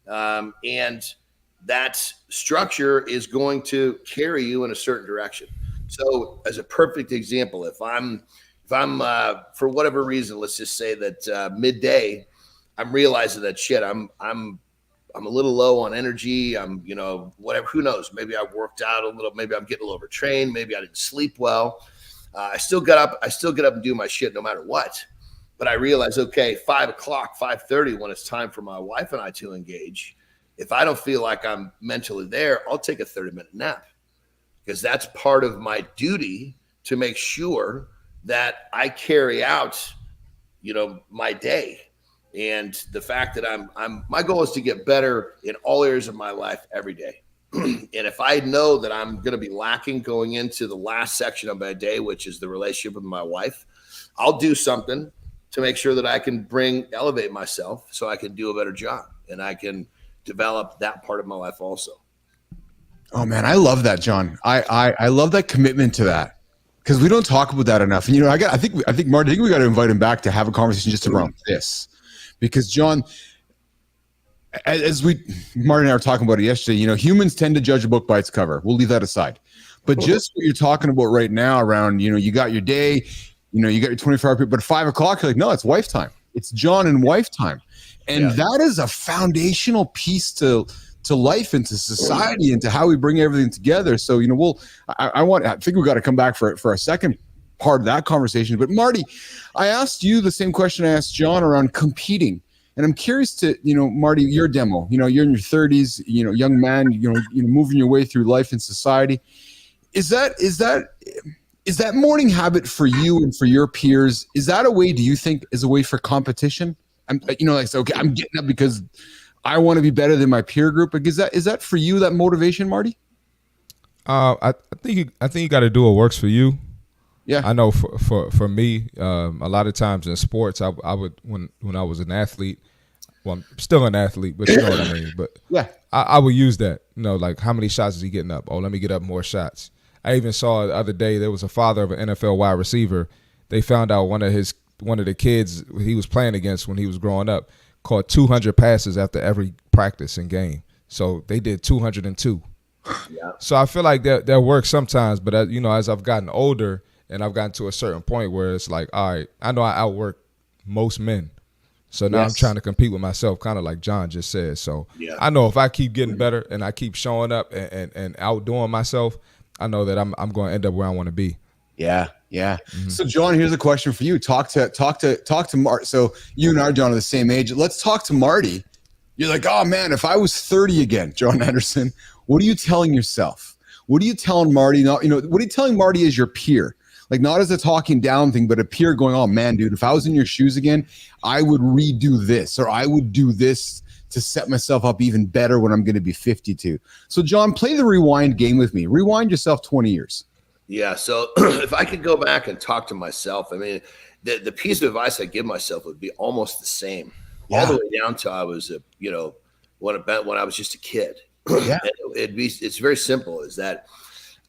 and that structure is going to carry you in a certain direction. So as a perfect example, if I'm for whatever reason, let's just say that midday, I'm realizing that I'm a little low on energy. I'm, whatever, who knows? Maybe I worked out a little, maybe I'm getting a little overtrained. Maybe I didn't sleep well. I still get up and do my shit no matter what. But I realize, okay, 5 o'clock, 5:30, when it's time for my wife and I to engage, if I don't feel like I'm mentally there, I'll take a 30-minute nap because that's part of my duty to make sure that I carry out, my day. And the fact that my goal is to get better in all areas of my life every day. And if I know that I'm going to be lacking going into the last section of my day, which is the relationship with my wife, I'll do something to make sure that I can elevate myself so I can do a better job and I can develop that part of my life also. Oh man, I love that, John. I love that commitment to that because we don't talk about that enough. And I think Marty, we got to invite him back to have a conversation just around this. Because John, as Marty and I were talking about it yesterday, humans tend to judge a book by its cover. We'll leave that aside. But just what you're talking about right now around, you got your day, you got your 24-hour period, but at 5 o'clock, you're like, no, it's wife time. It's John and wife time. And that is a foundational piece to life and to society and to how we bring everything together. So, I think we got to come back for a second part of that conversation. But Marty, I asked you the same question I asked John around competing. And I'm curious to, Marty, your demo, you're in your 30s, young man, moving your way through life and society. Is Is that morning habit for you and for your peers? Is that a way, do you think, is a way for competition? I'm, okay, I'm getting up because I want to be better than my peer group. Like, is that for you, that motivation, Marty? I think you got to do what works for you. Yeah, I know for me, a lot of times in sports, I would when I was an athlete. Well, I'm still an athlete, but you know what I mean. But yeah, I would use that. Like how many shots is he getting up? Oh, let me get up more shots. I even saw the other day there was a father of an NFL wide receiver. They found out one of the kids he was playing against when he was growing up caught 200 passes after every practice and game. So they did 202. Yeah. So I feel like that works sometimes, but as I've gotten older and I've gotten to a certain point where it's like, all right, I know I outwork most men. So now I'm trying to compete with myself, kind of like John just said. So I know if I keep getting better and I keep showing up and outdoing myself, I know that I'm going to end up where I want to be. Yeah. Mm-hmm. So John, here's a question for you. Talk to Marty. So you and I, John, are the same age. Let's talk to Marty. You're like, oh man, if I was 30 again, John Anderson, what are you telling yourself? What are you telling Marty? What are you telling Marty as your peer? Like, not as a talking down thing, but a peer going, oh man, dude, if I was in your shoes again, I would redo this, or I would do this to set myself up even better when I'm going to be 52. So John, play the rewind game with me. Rewind yourself 20 years. Yeah. So if I could go back and talk to myself, I mean, the piece of advice I give myself would be almost the same, all the way down to I was, when I was just a kid. Yeah. It's very simple, is that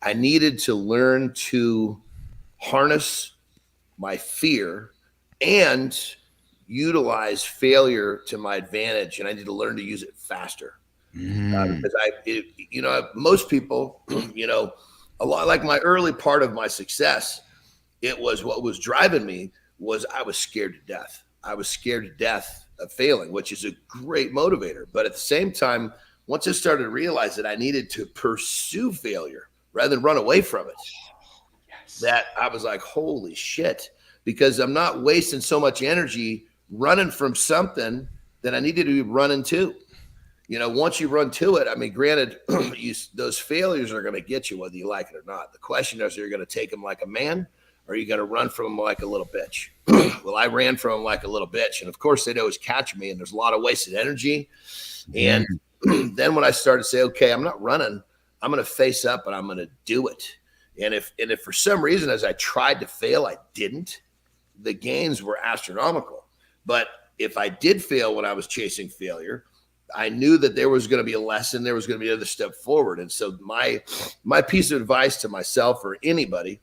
I needed to learn to harness my fear and utilize failure to my advantage. And I need to learn to use it faster. Because most people, a lot like my early part of my success, it was what was driving me was I was scared to death. I was scared to death of failing, which is a great motivator. But at the same time, once I started to realize that I needed to pursue failure rather than run away from it, that I was like, holy shit, because I'm not wasting so much energy running from something that I needed to be running to. Once you run to it, I mean, granted, those failures are going to get you whether you like it or not. The question is, are you going to take them like a man, or are you going to run from them like a little bitch? Well, I ran from them like a little bitch. And of course, they'd always catch me, and there's a lot of wasted energy. And then when I started to say, okay, I'm not running, I'm going to face up and I'm going to do it. And if for some reason, as I tried to fail, I didn't, the gains were astronomical. But if I did fail when I was chasing failure, I knew that there was going to be a lesson. There was going to be another step forward. And so my piece of advice to myself or anybody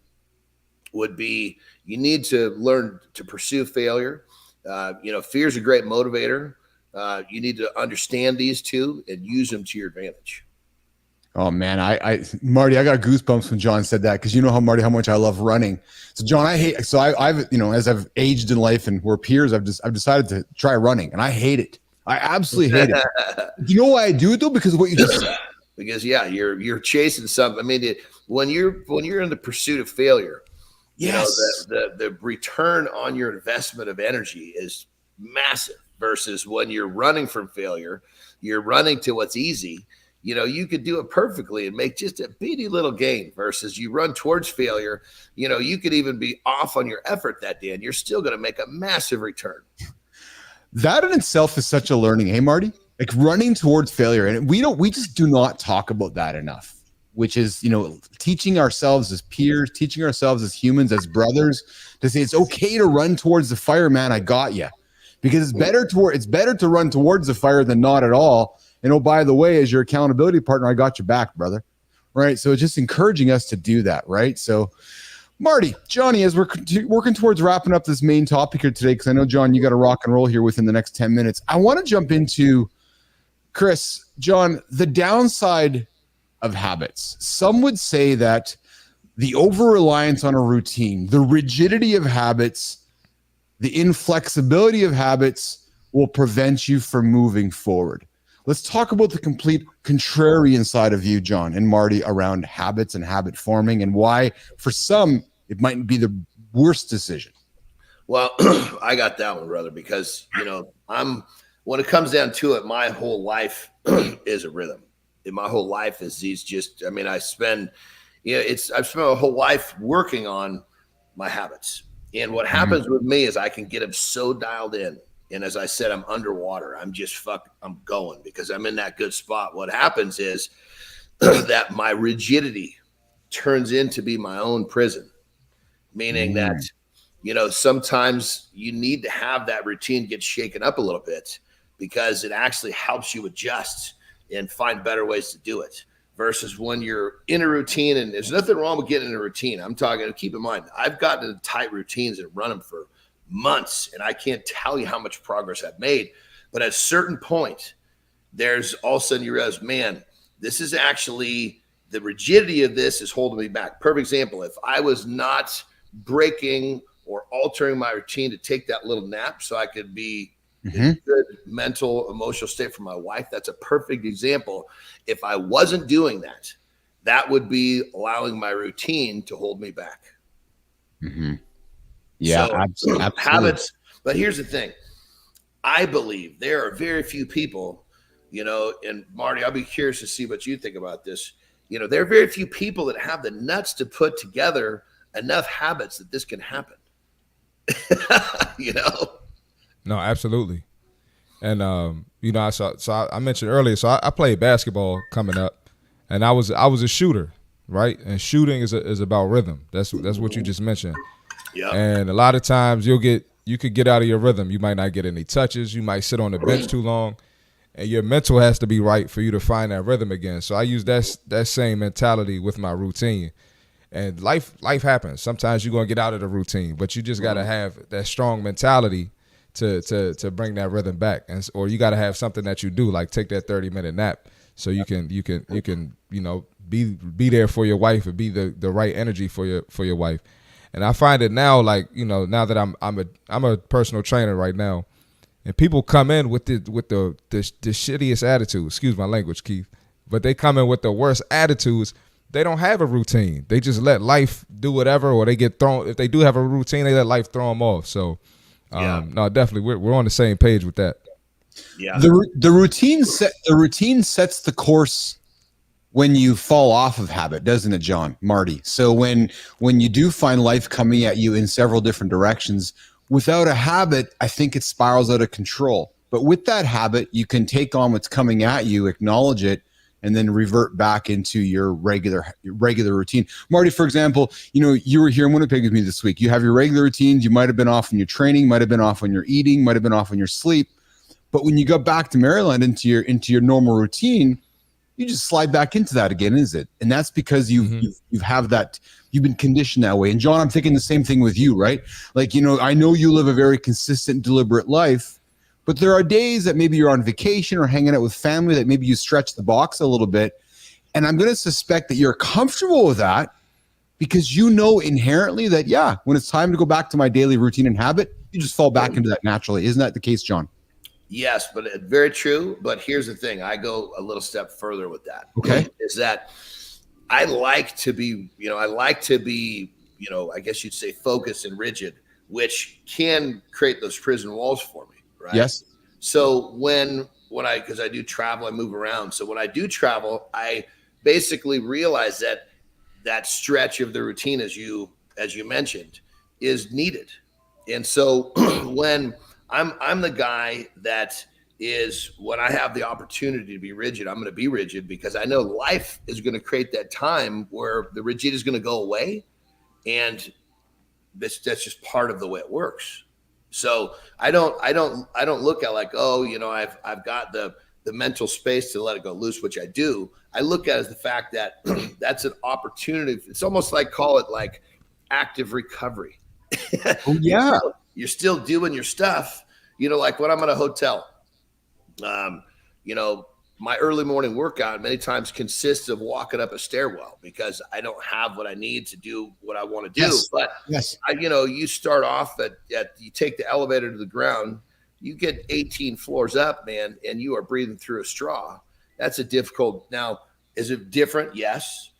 would be, you need to learn to pursue failure. Fear is a great motivator. You need to understand these two and use them to your advantage. Oh man, Marty, I got goosebumps when John said that, because you know how Marty, how much I love running. So John, I've as I've aged in life and we're peers, I've decided to try running, and I hate it. I absolutely hate it. Do you know why I do it though? Because of what you just said. Because you're chasing something. I mean, when you're in the pursuit of failure, the return on your investment of energy is massive. Versus when you're running from failure, you're running to what's easy. You could do it perfectly and make just a bitty little gain, versus you run towards failure. You could even be off on your effort that day and you're still going to make a massive return. That in itself is such a learning. Hey, Marty, like running towards failure. And we just do not talk about that enough, which is, teaching ourselves as peers, teaching ourselves as humans, as brothers, to say, it's okay to run towards the fire, man. I got you. Because it's better to run towards the fire than not at all. And oh, by the way, as your accountability partner, I got your back, brother. Right. So it's just encouraging us to do that. Right. So Marty, Johnny, as we're working towards wrapping up this main topic here today, because I know, John, you got to rock and roll here within the next 10 minutes. I want to jump into, Chris, John, the downside of habits. Some would say that the over-reliance on a routine, the rigidity of habits, the inflexibility of habits will prevent you from moving forward. Let's talk about the complete contrarian side of you, John and Marty, around habits and habit forming, and why for some it might be the worst decision. Well, I got that one, brother, because when it comes down to it, my whole life is a rhythm. And my whole life is I spend I've spent my whole life working on my habits. And what happens with me is I can get them so dialed in. And as I said, I'm underwater. I'm going because I'm in that good spot. What happens is that my rigidity turns into be my own prison, meaning that, sometimes you need to have that routine get shaken up a little bit because it actually helps you adjust and find better ways to do it versus when you're in a routine. And there's nothing wrong with getting in a routine. I'm talking, keep in mind, I've gotten into tight routines and run them for months, and I can't tell you how much progress I've made. But at a certain point, there's all of a sudden you realize, man, this is actually the rigidity of this is holding me back. Perfect example. If I was not breaking or altering my routine to take that little nap so I could be in a good mental, emotional state for my wife, that's a perfect example. If I wasn't doing that, that would be allowing my routine to hold me back. Yeah, so, absolutely. Habits. But here's the thing. I believe there are very few people, and Marty, I'll be curious to see what you think about this. There are very few people that have the nuts to put together enough habits that this can happen. No, absolutely. And I mentioned earlier, so I played basketball coming up, and I was a shooter, right? And shooting is about rhythm. That's what you just mentioned. Yeah. And a lot of times you could get out of your rhythm. You might not get any touches. You might sit on the bench too long, and your mental has to be right for you to find that rhythm again. So I use that same mentality with my routine. And life happens. Sometimes you're gonna get out of the routine, but you just gotta have that strong mentality to bring that rhythm back, or you gotta have something that you do, like take that 30-minute nap, so you can be there for your wife and be the right energy for your wife. And I find it now, like now that I'm a personal trainer right now, and people come in with the shittiest attitude. Excuse my language, Keith, but they come in with the worst attitudes. They don't have a routine. They just let life do whatever, or they get thrown. If they do have a routine, they let life throw them off. So, no, definitely, we're on the same page with that. Yeah. The routine sets the course when you fall off of habit, doesn't it, John, Marty? So when you do find life coming at you in several different directions, without a habit, I think it spirals out of control. But with that habit, you can take on what's coming at you, acknowledge it, and then revert back into your regular routine. Marty, for example, you were here in Winnipeg with me this week. You have your regular routines. You might have been off on your training, might have been off on your eating, might have been off on your sleep. But when you got back to Maryland into your normal routine, you just slide back into that again, is it? And that's because you've been conditioned that way. And John, I'm thinking the same thing with you, right? Like, I know you live a very consistent, deliberate life, but there are days that maybe you're on vacation or hanging out with family that maybe you stretch the box a little bit. And I'm going to suspect that you're comfortable with that because inherently that, when it's time to go back to my daily routine and habit, you just fall back into that naturally. Isn't that the case, John? Yes, but very true. But here's the thing. I go a little step further with that. Okay. Is that I like to be, I guess you'd say focused and rigid, which can create those prison walls for me. Right? Yes. So because I do travel, I move around. So when I do travel, I basically realize that stretch of the routine, as you mentioned, is needed. And so when I'm the guy that is, when I have the opportunity to be rigid, I'm going to be rigid because I know life is going to create that time where the rigid is going to go away. And that's just part of the way it works. So I don't look at like, I've got the mental space to let it go loose, which I do. I look at it as the fact that that's an opportunity. It's almost like, call it like active recovery. Oh, yeah. You're still doing your stuff, like when I'm at a hotel, my early morning workout many times consists of walking up a stairwell because I don't have what I need to do what I want to do. Yes. But yes, you start off you take the elevator to the ground, you get 18 floors up, man, and you are breathing through a straw. That's a difficult. Now, is it different? Yes.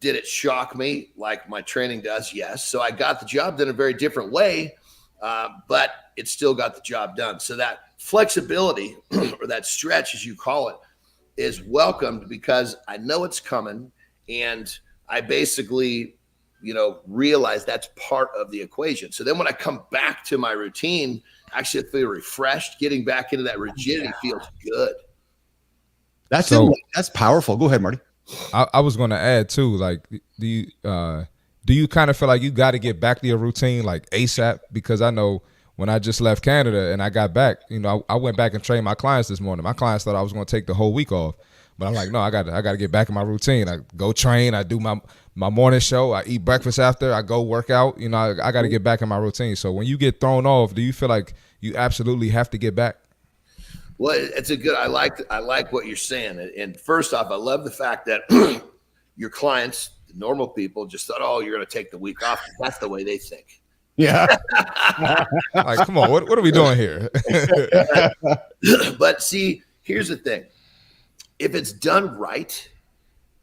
Did it shock me like my training does? Yes. So I got the job done in a very different way, but it still got the job done. So that flexibility or that stretch, as you call it, is welcomed because I know it's coming. And I basically, realize that's part of the equation. So then when I come back to my routine, actually I feel refreshed. Getting back into that rigidity feels good. That's powerful. Go ahead, Marty. I was going to add too, like, do you kind of feel like you got to get back to your routine like ASAP? Because I know when I just left Canada and I got back, I went back and trained my clients this morning. My clients thought I was going to take the whole week off, but I'm like, no, I got to get back in my routine. I go train, I do my morning show, I eat breakfast after, I go work out. I got to get back in my routine. So when you get thrown off, do you feel like you absolutely have to get back? Well, it's I like what you're saying. And first off, I love the fact that your clients, the normal people, just thought, oh, you're going to take the week off. That's the way they think. Yeah. Like, come on, what are we doing here? But see, here's the thing. If it's done right,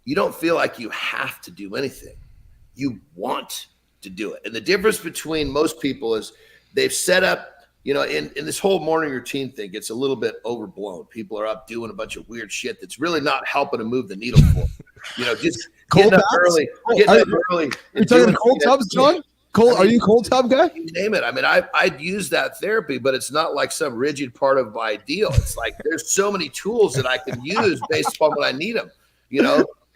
you don't feel like you have to do anything. You want to do it. And the difference between most people is they've set up, in this whole morning routine thing, it's a little bit overblown. People are up doing a bunch of weird shit that's really not helping to move the needle forward. Just getting up early. You're talking cold tubs, John? Are you a cold tub guy? You name it. I mean, I'd use that therapy, but it's not like some rigid part of my deal. It's like there's so many tools that I can use based upon when I need them.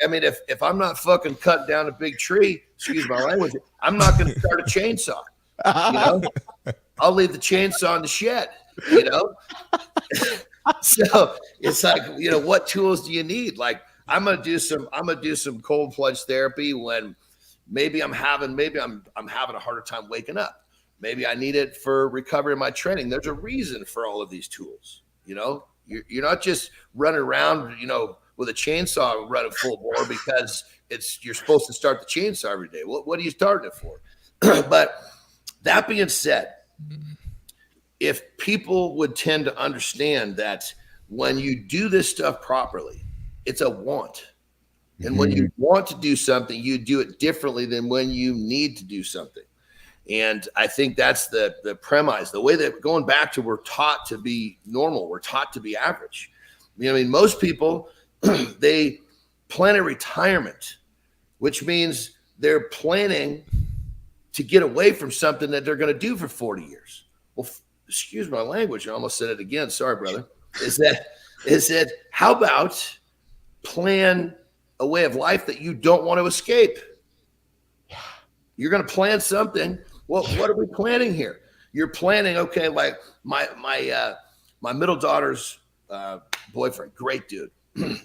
I mean, if I'm not fucking cutting down a big tree, excuse my language, I'm not going to start a chainsaw. I'll leave the chainsaw in the shed. So it's like, what tools do you need? Like I'm gonna do some cold plunge therapy when maybe I'm having a harder time waking up. Maybe I need it for recovery in my training. There's a reason for all of these tools. You're not just running around, with a chainsaw running full bore because you're supposed to start the chainsaw every day. What are you starting it for? But that being said, if people would tend to understand that when you do this stuff properly, it's a want. And when you want to do something, you do it differently than when you need to do something. And I think that's the premise, the way that going back to we're taught to be normal, we're taught to be average. Most people, they plan a retirement, which means they're planning to get away from something that they're going to do for 40 years. Well, excuse my language. I almost said it again. Sorry, brother. Is that how about plan a way of life that you don't want to escape? You're going to plan something. Well, what are we planning here? You're planning, okay, like my middle daughter's boyfriend, great dude,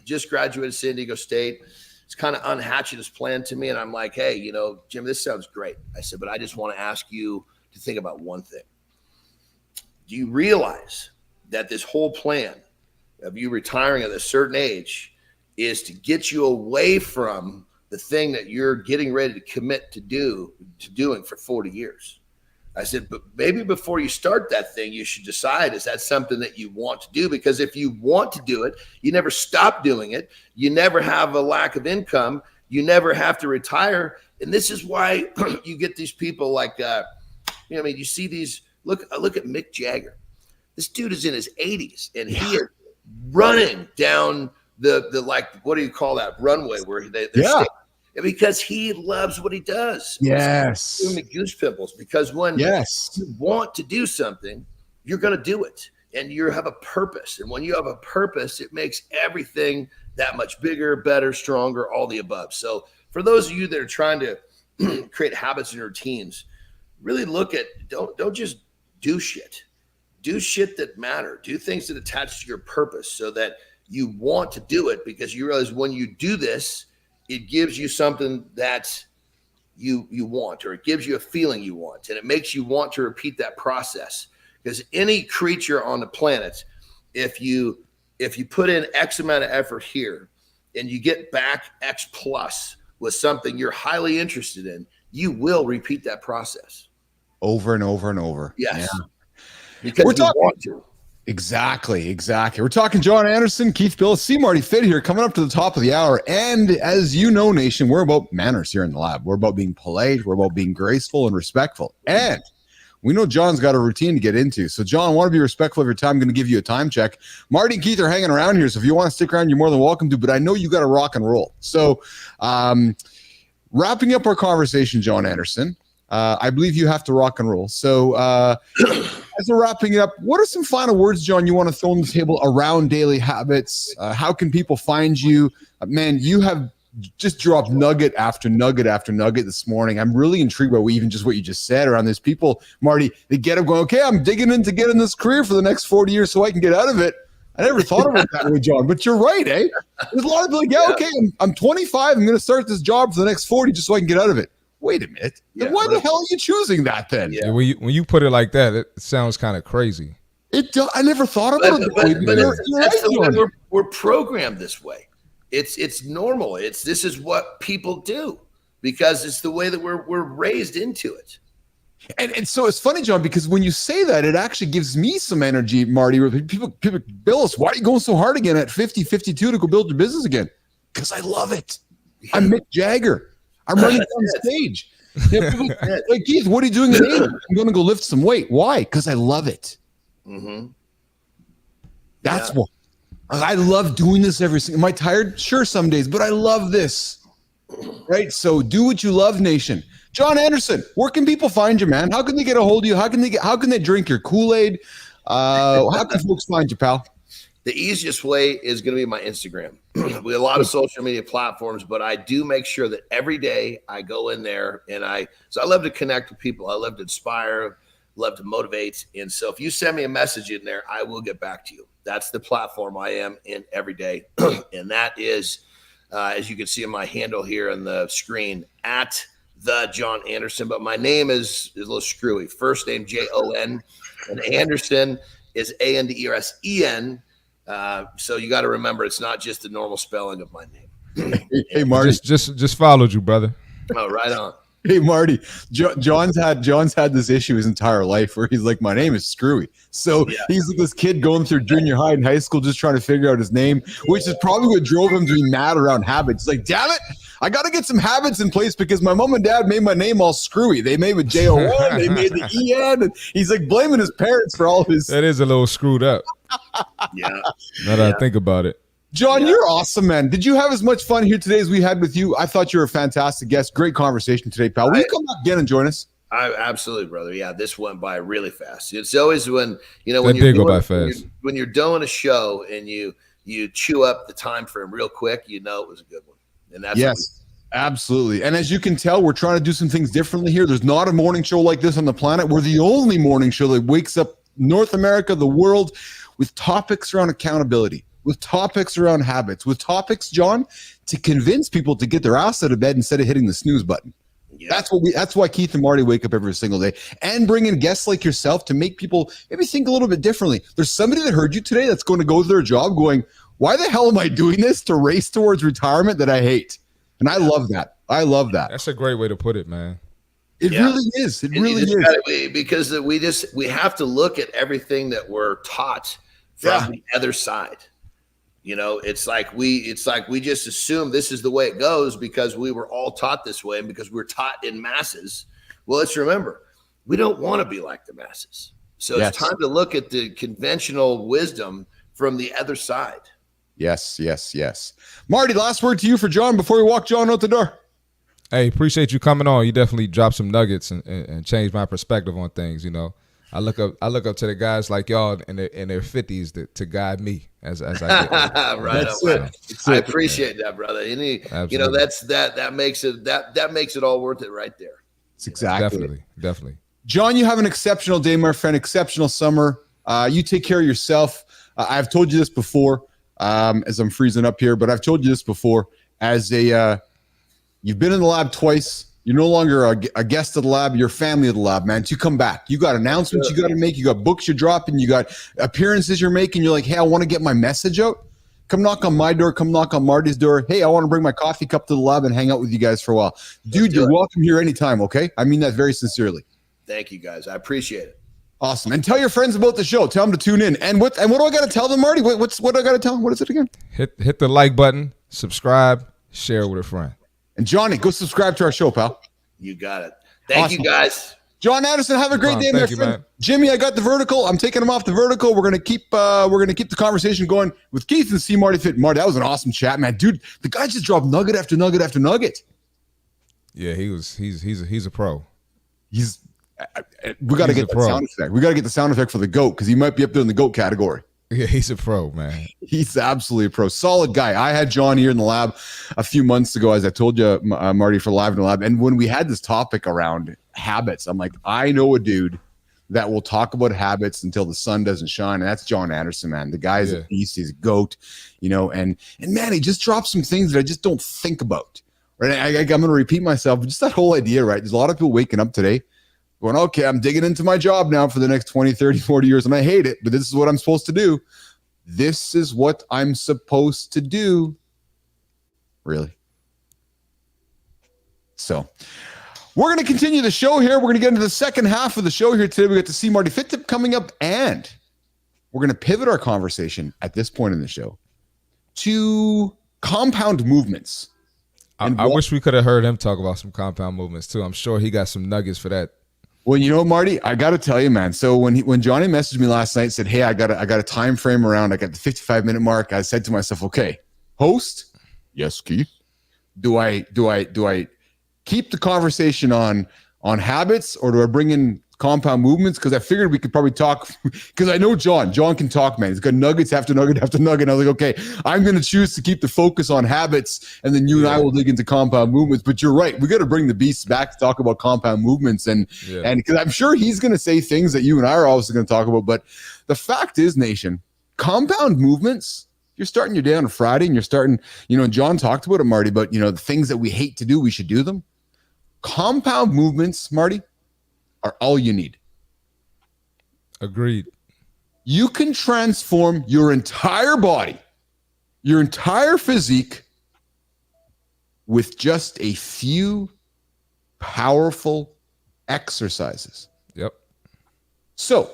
just graduated San Diego State. It's kind of unhatching his plan to me. And I'm like, hey, Jim, this sounds great. I said, but I just want to ask you to think about one thing. Do you realize that this whole plan of you retiring at a certain age is to get you away from the thing that you're getting ready to commit to doing for 40 years? I said, but maybe before you start that thing, you should decide, is that something that you want to do? Because if you want to do it, you never stop doing it. You never have a lack of income. You never have to retire. And this is why you get these people like, you see these, look at Mick Jagger. This dude is in his 80s and he is running down the like, what do you call that runway where they're because he loves what he does. Yes. Doing the goose pimples, because when you want to do something, you're going to do it, and you have a purpose. And when you have a purpose, it makes everything that much bigger, better, stronger, all the above. So for those of you that are trying to create habits and routines, really look at, don't just do shit. Do shit that matter. Do things that attach to your purpose so that you want to do it, because you realize when you do this, it gives you something that you want, or it gives you a feeling you want, and it makes you want to repeat that process. Because any creature on the planet, if you put in X amount of effort here and you get back X plus with something you're highly interested in, you will repeat that process over and over and over. Yes. Yeah. Because you want to. Exactly. We're talking John Anderson, Keith Bilous, C Marty Fit here, coming up to the top of the hour. And as you know, nation, we're about manners here in the lab. We're about being polite. We're about being graceful and respectful. And we know John's got a routine to get into. So, John, I want to be respectful of your time. I'm going to give you a time check. Marty and Keith are hanging around here. So if you want to stick around, you're more than welcome to. But I know you got to rock and roll. So wrapping up our conversation, John Anderson, I believe you have to rock and roll. So as we're wrapping it up, what are some final words, John, you want to throw on the table around daily habits? How can people find you? Man, you have just dropped nugget after nugget after nugget this morning. I'm really intrigued by what you just said around this. People, Marty, they get up going, okay, I'm digging in to get in this career for the next 40 years so I can get out of it. I never thought about it that way, John, but you're right, eh? There's a lot of people like, yeah, okay, I'm 25. I'm going to start this job for the next 40 just so I can get out of it. Wait a minute. Then why the hell are you choosing that then? Yeah, when you put it like that, it sounds kind of crazy. I never thought about it. But we're programmed this way. It's normal. This is what people do because it's the way that we're raised into it. And so it's funny, John, because when you say that, it actually gives me some energy, Marty. People, Bilous, why are you going so hard again at 50, 52 to go build your business again? Because I love it. I'm Mick Jagger. I'm running on stage. Yeah, like, Keith, what are you doing today? I'm going to go lift some weight. Why? Because I love it. Mm-hmm. That's what. I love doing this every single. Am I tired? Sure, some days, but I love this. Right? So do what you love, nation. John Anderson, where can people find you, man? How can they get a hold of you? How can they drink your Kool-Aid? How can folks find you, pal? The easiest way is going to be my Instagram. We have a lot of social media platforms, but I do make sure that every day I go in there and I love to connect with people. I love to inspire, love to motivate. And so if you send me a message in there, I will get back to you. That's the platform I am in every day. And that is, as you can see in my handle here on the screen, at the John Anderson. But my name is a little screwy. First name, Jon, and Anderson is Andersen. So you got to remember, it's not just the normal spelling of my name. Hey, Marty. Just followed you, brother. Oh, right on. Hey, Marty, John's had this issue his entire life where he's like, my name is Screwy. So he's like this kid going through junior high and high school just trying to figure out his name, which is probably what drove him to be mad around habits. Like, damn it, I got to get some habits in place because my mom and dad made my name all screwy. They made with Jon, they made the EN, and he's like blaming his parents for all of his. That is a little screwed up. Yeah. Now that I think about it. John, you're awesome, man. Did you have as much fun here today as we had with you? I thought you were a fantastic guest. Great conversation today, pal. Will you come back again and join us? Absolutely, brother. Yeah, this went by really fast. It's always when when you're doing a show and you chew up the time frame real quick, it was a good one. And that's absolutely. And as you can tell, we're trying to do some things differently here. There's not a morning show like this on the planet. We're the only morning show that wakes up North America, the world, with topics around accountability, with topics around habits, with topics, John, to convince people to get their ass out of bed instead of hitting the snooze button. Yeah. That's why Keith and Marty wake up every single day and bring in guests like yourself to make people maybe think a little bit differently. There's somebody that heard you today that's going to go to their job going, why the hell am I doing this to race towards retirement that I hate? And I love that. I love that. That's a great way to put it, man. It really is. It really is. Because we have to look at everything that we're taught from the other side. It's like we just assume this is the way it goes because we were all taught this way and because we're taught in masses. Well, let's remember, we don't want to be like the masses. So it's time to look at the conventional wisdom from the other side. Yes. Marty, last word to you for John before we walk John out the door. Hey, appreciate you coming on. You definitely dropped some nuggets and changed my perspective on things. I look up to the guys like y'all in their 50s to guide me as I get older. Right. I appreciate that, brother. That makes it all worth it right there. It's exactly. Definitely. John, you have an exceptional day, my friend. Exceptional summer. You take care of yourself. I've told you this before, as I'm freezing up here, but I've told you this before. You've been in the lab twice. You're no longer a guest of the lab. You're family of the lab, man. You come back. You got announcements you got to make. You got books you're dropping. You got appearances you're making. You're like, hey, I want to get my message out. Come knock on my door. Come knock on Marty's door. Hey, I want to bring my coffee cup to the lab and hang out with you guys for a while. Dude, you're welcome here anytime, okay? I mean that very sincerely. Thank you, guys. I appreciate it. Awesome. And tell your friends about the show. Tell them to tune in. And what do I got to tell them, Marty? What do I got to tell them? What is it again? Hit the like button, subscribe, share with a friend. And Johnny, go subscribe to our show, pal. You got it. Thank you, guys. John Anderson, have a great day, my friend. Man. Jimmy, I got the vertical. I'm taking him off the vertical. We're gonna keep the conversation going with Keith and C Marty Fit. Marty, that was an awesome chat, man. Dude, the guy just dropped nugget after nugget after nugget. Yeah, he's a pro. We got to get the sound effect. We got to get the sound effect for the GOAT because he might be up there in the GOAT category. Yeah, he's a pro, man. He's absolutely a pro. Solid guy. I had John here in the lab a few months ago, as I told you, Marty, for Live in the Lab. And when we had this topic around habits, I'm like, I know a dude that will talk about habits until the sun doesn't shine. And that's John Anderson, man. The guy is a beast. He's a GOAT, and man, he just dropped some things that I just don't think about. Right? I'm going to repeat myself, but just that whole idea, right? There's a lot of people waking up today going, okay, I'm digging into my job now for the next 20, 30, 40 years, and I hate it, but this is what I'm supposed to do. This is what I'm supposed to do. Really? So we're going to continue the show here. We're going to get into the second half of the show here today. We got the C Marty Fit Tip coming up, and we're going to pivot our conversation at this point in the show to compound movements. I wish we could have heard him talk about some compound movements too. I'm sure he got some nuggets for that. Well, Marty, I got to tell you, man. So when Johnny messaged me last night, said, "Hey, I got a time frame around. I got the 55-minute mark." I said to myself, "Okay, host, yes, Keith. Do I keep the conversation on habits, or do I bring in compound movements?" Because I figured we could probably talk. Because I know John can talk, man. He's got nuggets after nugget after nugget. And I was like, okay, I'm going to choose to keep the focus on habits, and then you and I will dig into compound movements. But you're right, we got to bring the beast back to talk about compound movements, and because I'm sure he's going to say things that you and I are also going to talk about. But the fact is, nation, compound movements. You're starting your day on a Friday, and you're starting. John talked about it, Marty. But the things that we hate to do, we should do them. Compound movements, Marty, are all you need. Agreed. You can transform your entire body, your entire physique, with just a few powerful exercises. Yep. So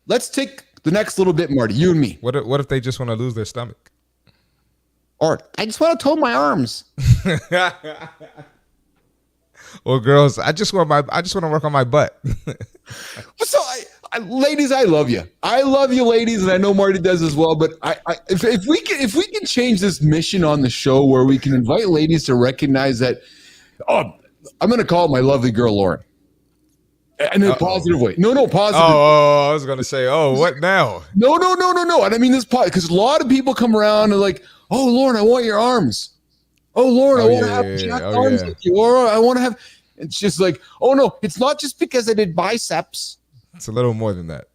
let's take the next little bit, Marty, you and me. What if they just want to lose their stomach? Or I just want to toe my arms. Or girls, I just want to work on my butt. So ladies, I love you. I love you, ladies, and I know Marty does as well. But if we can change this mission on the show where we can invite ladies to recognize that, I'm going to call it my lovely girl, Lauren, and in a positive way. No, positive. Oh, I was going to say, what now? No. And I mean this because a lot of people come around and like, oh, Lauren, I want your arms. Oh, Lord, I want to have jacked arms like you. Or I want to have. It's just like, oh, no, it's not just because I did biceps. It's a little more than that.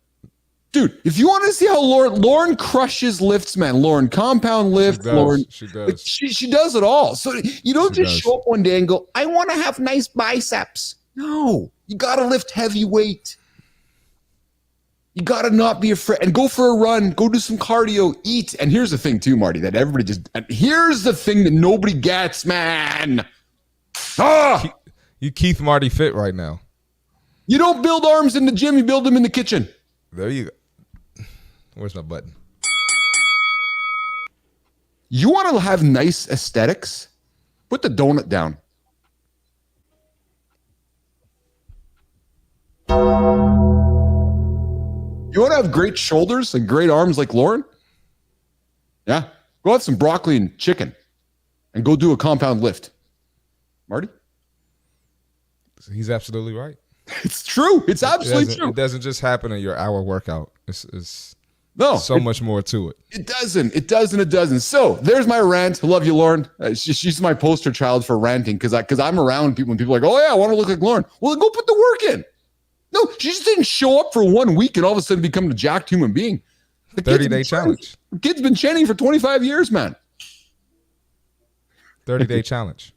Dude, if you want to see how Lauren crushes lifts, man, Lauren, compound lift, Lauren. She does. She does it all. So you don't show up one day and go, I want to have nice biceps. No, you got to lift heavy weight. You got to not be afraid and go for a run, go do some cardio, eat. And here's the thing too, Marty, that everybody here's the thing that nobody gets, man. You Keith Marty Fit right now. You don't build arms in the gym, you build them in the kitchen. There you go. Where's my button? You want to have nice aesthetics? Put the donut down. You want to have great shoulders and great arms like Lauren? Yeah. Go have some broccoli and chicken and go do a compound lift. Marty? He's absolutely right. It's true. It's absolutely true. It doesn't just happen in your hour workout. It's much more to it. It doesn't. So there's my rant. I love you, Lauren. She's my poster child for ranting because I'm around people and people are like, oh yeah, I want to look like Lauren. Well, then go put the work in. No, she just didn't show up for 1 week and all of a sudden become a jacked human being. The 30-day challenge. The kid's been training for 25 years, man. 30-day challenge.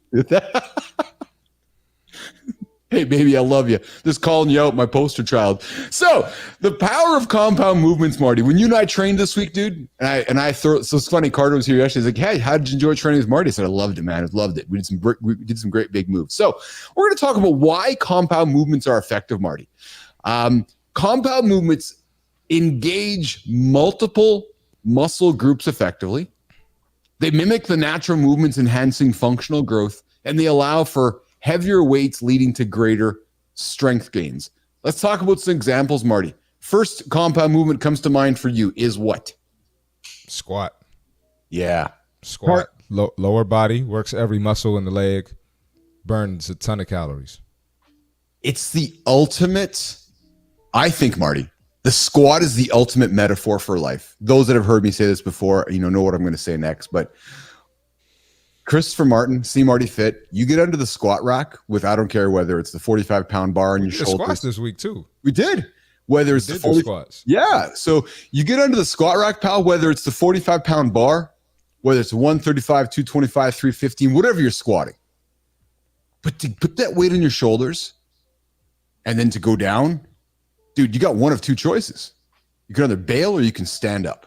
Hey, baby, I love you. Just calling you out, my poster child. So the power of compound movements, Marty. When you and I trained this week, dude, so it's funny, Carter was here yesterday. He's like, hey, how did you enjoy training with Marty? I said, I loved it, man. I loved it. We did some great big moves. So we're going to talk about why compound movements are effective, Marty. Compound movements engage multiple muscle groups effectively. They mimic the natural movements, enhancing functional growth, and they allow for heavier weights leading to greater strength gains. Let's talk about some examples, Marty. First compound movement comes to mind for you is what? Squat. Yeah. Squat. Lower body, works every muscle in the leg. burns a ton of calories. It's the ultimate, I think, Marty, the squat is the ultimate metaphor for life. Those that have heard me say this before, know what I'm going to say next. But Christopher Martin, C Marty Fit, you get under the squat rack with, I don't care whether it's the 45-pound bar on your shoulders. Squats this week too. We did. Whether it's the 40 squats. Yeah. So you get under the squat rack, pal, whether it's the 45-pound bar, whether it's 135, 225, 315, whatever you're squatting. But to put that weight on your shoulders and then to go down, dude, you got one of two choices. You can either bail or you can stand up.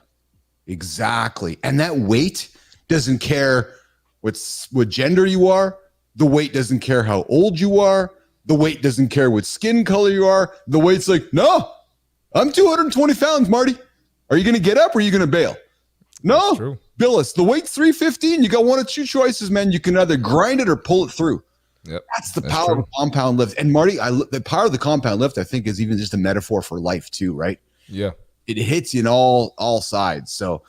Exactly. And that weight doesn't care what gender you are. The weight doesn't care how old you are. The weight doesn't care what skin color you are. The weight's like, no, I'm 220 pounds, Marty. Are you going to get up or are you going to bail? No. Bilous, the weight's 315. You got one of two choices, man. You can either grind it or pull it through. Yep. That's the power of a compound lift. And Marty, the power of the compound lift, I think, is even just a metaphor for life too, right? Yeah. It hits you in all sides. So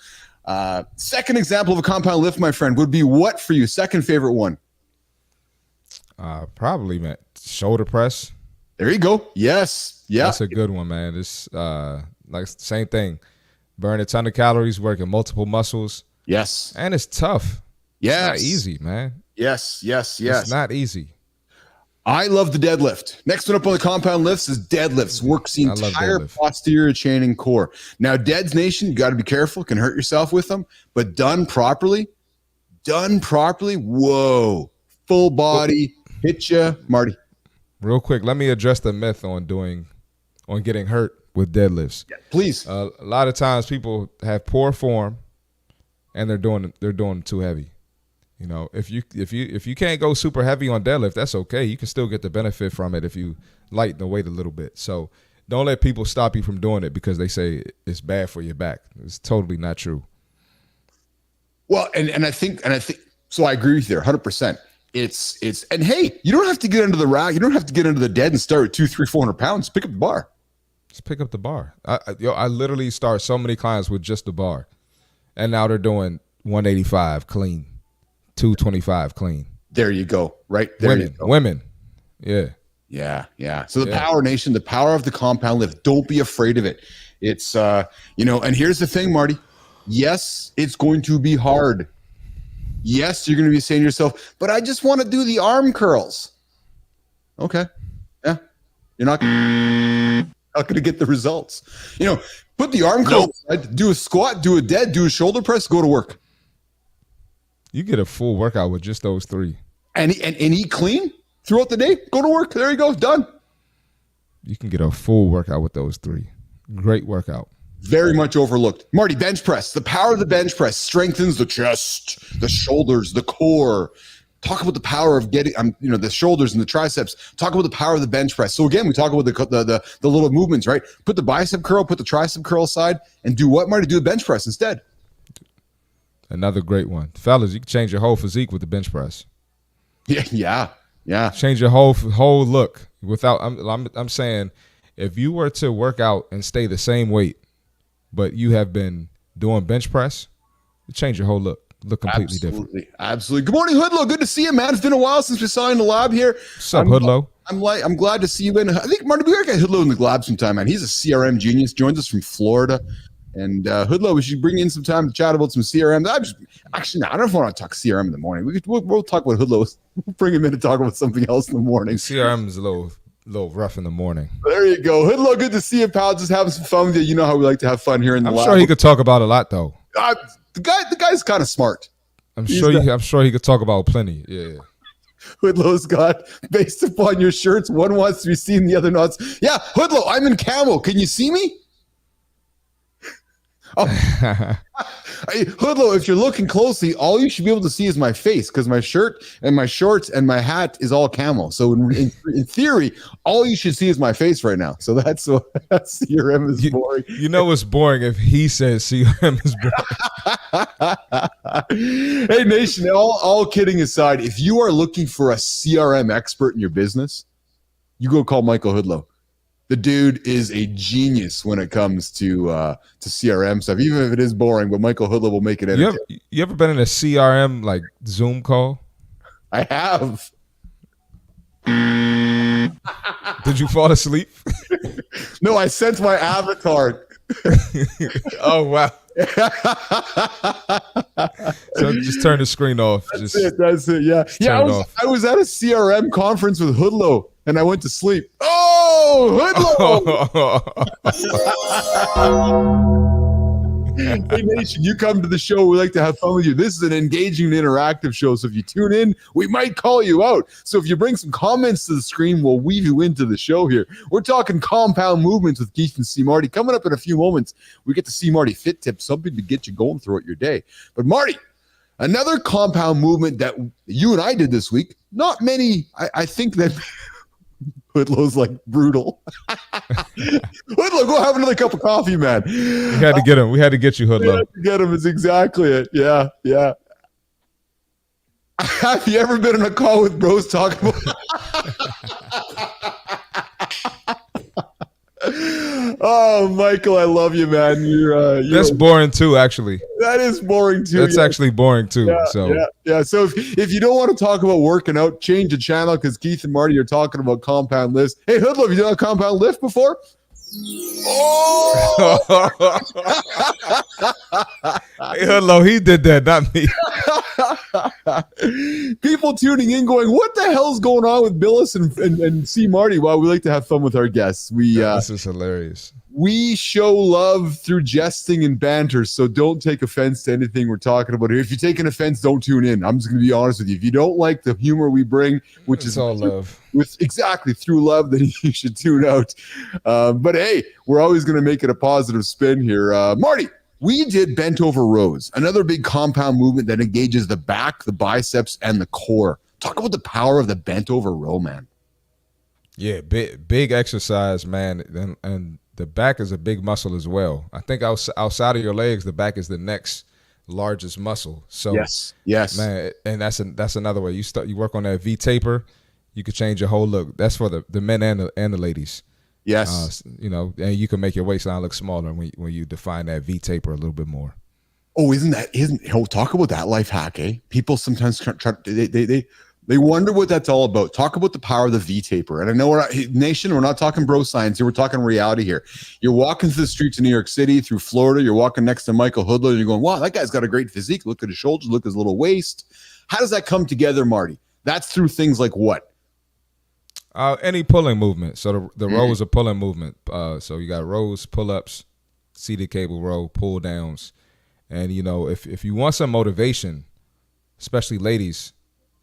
second example of a compound lift, my friend, would be what for you? Second favorite one? Probably, man, shoulder press. There you go. Yes. Yeah. That's a good one, man. It's like same thing. Burn a ton of calories, working multiple muscles. Yes. And it's tough. Yes. It's not easy, man. Yes. It's not easy. I love the deadlift. Next one up on the compound lifts is deadlifts. Works the entire posterior chain and core. Now, Deads Nation, you got to be careful. Can hurt yourself with them. But done properly, whoa. Full body, hit you. Marty. Real quick, let me address the myth on getting hurt with deadlifts. Yeah, please. A lot of times people have poor form and they're doing too heavy. If you can't go super heavy on deadlift, that's okay. You can still get the benefit from it if you lighten the weight a little bit. So don't let people stop you from doing it because they say it's bad for your back. It's totally not true. Well, and I think so. I agree with you there, 100%. It's and hey, you don't have to get into the rack. You don't have to get into the dead and start with 200, 300, 400 pounds. Pick up the bar. Just pick up the bar. I literally start so many clients with just the bar, and now they're doing 185 clean. 225 clean. There you go. Right there. Women. Yeah. So the Power Nation, the power of the compound lift. Don't be afraid of it. It's and here's the thing, Marty. Yes, it's going to be hard. Yes, you're going to be saying to yourself, but I just want to do the arm curls. Okay. Yeah. You're not going to get the results. Put the arm curls aside, do a squat, do a dead, do a shoulder press, go to work. You get a full workout with just those three. And eat clean throughout the day. Go to work. There you go. Done. You can get a full workout with those three. Great workout. Very much overlooked. Marty, bench press. The power of the bench press strengthens the chest, the shoulders, the core. Talk about the power of getting, the shoulders and the triceps. Talk about the power of the bench press. So again, we talk about the little movements, right? Put the bicep curl, put the tricep curl aside, and do what, Marty? Do the bench press instead. Another great one. Fellas, you can change your whole physique with the bench press. Yeah. Change your whole look. I'm saying if you were to work out and stay the same weight, but you have been doing bench press, you change your whole look. Look completely different. Absolutely. Good morning, Hoodlow. Good to see you, man. It's been a while since we saw you in the lab here. What's up, Hoodlow? I'm glad to see you in. I think Marty, we got Hoodlow in the lab sometime, man. He's a CRM genius. Joins us from Florida. And Hoodlow, we should bring in some time to chat about some CRM. I don't know if I want to talk CRM in the morning. We'll talk about Hoodlow. We'll bring him in to talk about something else in the morning. CRM is a little rough in the morning. There you go. Hoodlow, good to see you, pal. Just having some fun with you. You know how we like to have fun here in the lab. I'm sure he could talk about a lot, though. The guy's kind of smart. I'm sure he could talk about plenty. Yeah. Hoodlow's got, based upon your shirts, one wants to be seen, the other not. Yeah, Hoodlow, I'm in camo. Can you see me? Oh. Hoodlow, if you're looking closely, all you should be able to see is my face because my shirt and my shorts and my hat is all camo. So in theory, all you should see is my face right now. So that's CRM is boring. You know what's boring if he says CRM is boring. Hey, Nation, all kidding aside, if you are looking for a CRM expert in your business, you go call Michael Hoodlow. The dude is a genius when it comes to CRM stuff, even if it is boring. But Michael Hoodlow will make it entertaining. You ever been in a CRM like Zoom call? I have. Did you fall asleep? No, I sent my avatar. Oh, wow. So just turn the screen off. That's it. Yeah. Yeah. I was at a CRM conference with Hoodlow and I went to sleep. Oh, Hoodlow. Hey Nation, you come to the show, we like to have fun with you. This is an engaging, interactive show, so if you tune in, we might call you out. So if you bring some comments to the screen, we'll weave you into the show here. We're talking compound movements with Keith and C Marty. Coming up in a few moments, we get to C Marty Fit Tip, something to get you going throughout your day. But Marty, another compound movement that you and I did this week, not many, I think that Hoodlow's like brutal. Hoodlow, go have another cup of coffee, man. We had to get him. We had to get you, Hoodlow. Get him is exactly it. Yeah, yeah. Have you ever been in a call with bros talking about? Oh, Michael, I love you, man. That's boring too, actually. That is boring too. That's actually boring too. Yeah, so yeah. So if you don't want to talk about working out, change the channel because Keith and Marty are talking about compound lifts. Hey, Hoodlow, have you done a compound lift before? Oh! Hey, Hoodlow, he did that, not me. People tuning in going, what the hell's going on with Bilous and C Marty? Well, we like to have fun with our guests. This is hilarious. We show love through jesting and banter, so don't take offense to anything we're talking about here. If you're taking offense, don't tune in. I'm just going to be honest with you. If you don't like the humor we bring, which is all love, through love, then you should tune out. But hey, we're always going to make it a positive spin here. Marty, we did bent over rows, another big compound movement that engages the back, the biceps, and the core. Talk about the power of the bent over row, man. Yeah, big exercise, man, and the back is a big muscle as well. I think outside of your legs, the back is the next largest muscle. So yes, man, and that's another way. You work on that V taper, you could change your whole look. That's for the men and the ladies. Yes, and you can make your waistline look smaller when you define that V taper a little bit more. Oh, talk about that life hack, eh? People sometimes they wonder what that's all about. Talk about the power of the V taper. And I know we're not talking bro science here. We're talking reality here. You're walking through the streets of New York City, through Florida. You're walking next to Michael Hoodlow, and you're going, wow, that guy's got a great physique. Look at his shoulders. Look at his little waist. How does that come together, Marty? That's through things like what? Any pulling movement. So the row is a pulling movement. So you got rows, pull-ups, seated cable row, pull downs. And, if you want some motivation, especially ladies,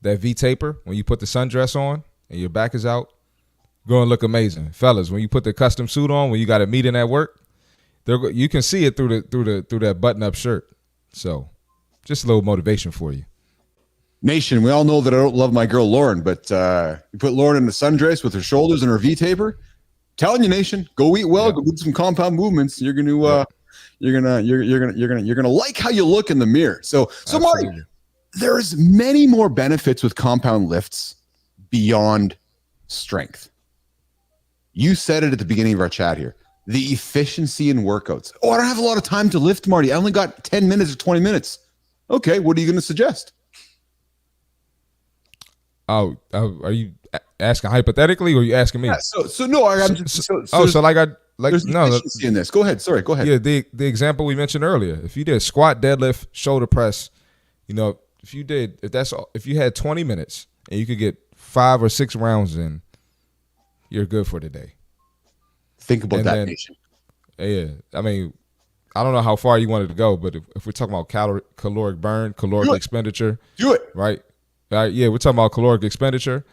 that V taper, when you put the sundress on and your back is out, going to look amazing. Fellas, when you put the custom suit on, when you got a meeting at work, you can see it through that button-up shirt. So just a little motivation for you. Nation, we all know that I don't love my girl Lauren, but you put Lauren in a sundress with her shoulders and her V taper. Telling you, Nation, go eat well, go do some compound movements. You're gonna like how you look in the mirror. So Marty, there's many more benefits with compound lifts beyond strength. You said it at the beginning of our chat here. The efficiency in workouts. Oh, I don't have a lot of time to lift, Marty. I only got 10 minutes or 20 minutes. Okay, what are you going to suggest? Oh, are you asking hypothetically, or are you asking me? Yeah, so no, I'm just there's efficiency in this. Go ahead. Sorry, go ahead. Yeah, the example we mentioned earlier. If you did squat, deadlift, shoulder press, if you had 20 minutes and you could get 5 or 6 rounds in, you're good for the day. Think about that, Nation. Yeah, I mean, I don't know how far you wanted to go, but if we're talking about caloric burn, caloric expenditure, do it right. Yeah, we're talking about caloric expenditure,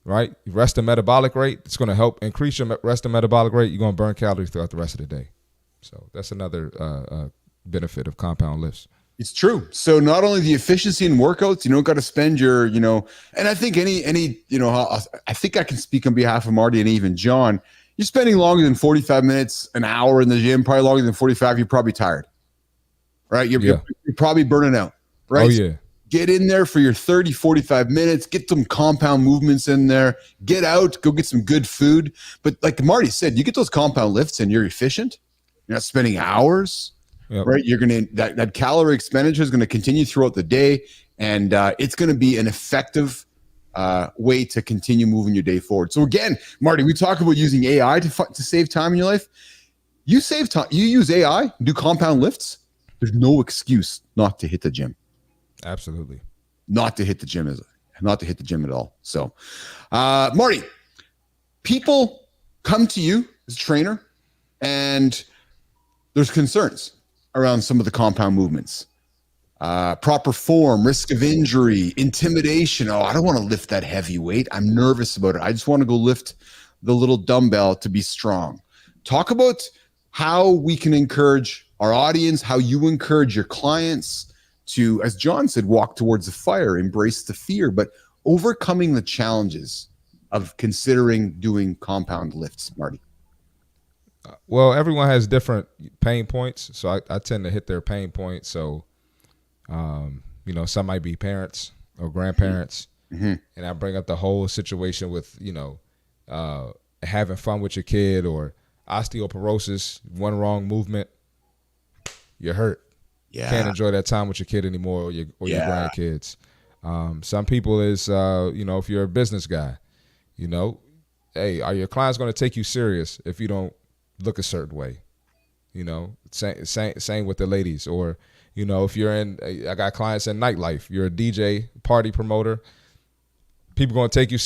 right? Rest and metabolic rate. It's going to help increase your rest and metabolic rate. You're going to burn calories throughout the rest of the day. So that's another benefit of compound lifts. It's true. So not only the efficiency in workouts, you don't got to spend your, and I think I think I can speak on behalf of Marty and even John. You're spending longer than 45 minutes, an hour in the gym, probably longer than 45. You're probably tired, right? You're probably burning out, right? Oh, yeah. Get in there for your 30, 45 minutes, get some compound movements in there, get out, go get some good food. But like Marty said, you get those compound lifts and you're efficient. You're not spending hours, right? You're going to, that calorie expenditure is going to continue throughout the day. And it's going to be an effective way to continue moving your day forward. So again, Marty, we talk about using AI to save time in your life. You save time. You use AI, do compound lifts. There's no excuse not to hit the gym. Absolutely. Not to hit the gym at all. So, Marty, people come to you as a trainer and there's concerns around some of the compound movements. Proper form, risk of injury, intimidation. Oh, I don't want to lift that heavy weight. I'm nervous about it. I just want to go lift the little dumbbell to be strong. Talk about how we can encourage our audience, how you encourage your clients to, as John said, walk towards the fire, embrace the fear, but overcoming the challenges of considering doing compound lifts, Marty. Well, everyone has different pain points, so I tend to hit their pain points. So, some might be parents or grandparents, and I bring up the whole situation with, having fun with your kid or osteoporosis, one wrong movement, you're hurt. Yeah. Can't enjoy that time with your kid anymore or your grandkids. Some people is, if you're a business guy, hey, are your clients going to take you serious if you don't look a certain way? Same with the ladies. Or, if you're I got clients in nightlife, you're a DJ, party promoter, people going to take you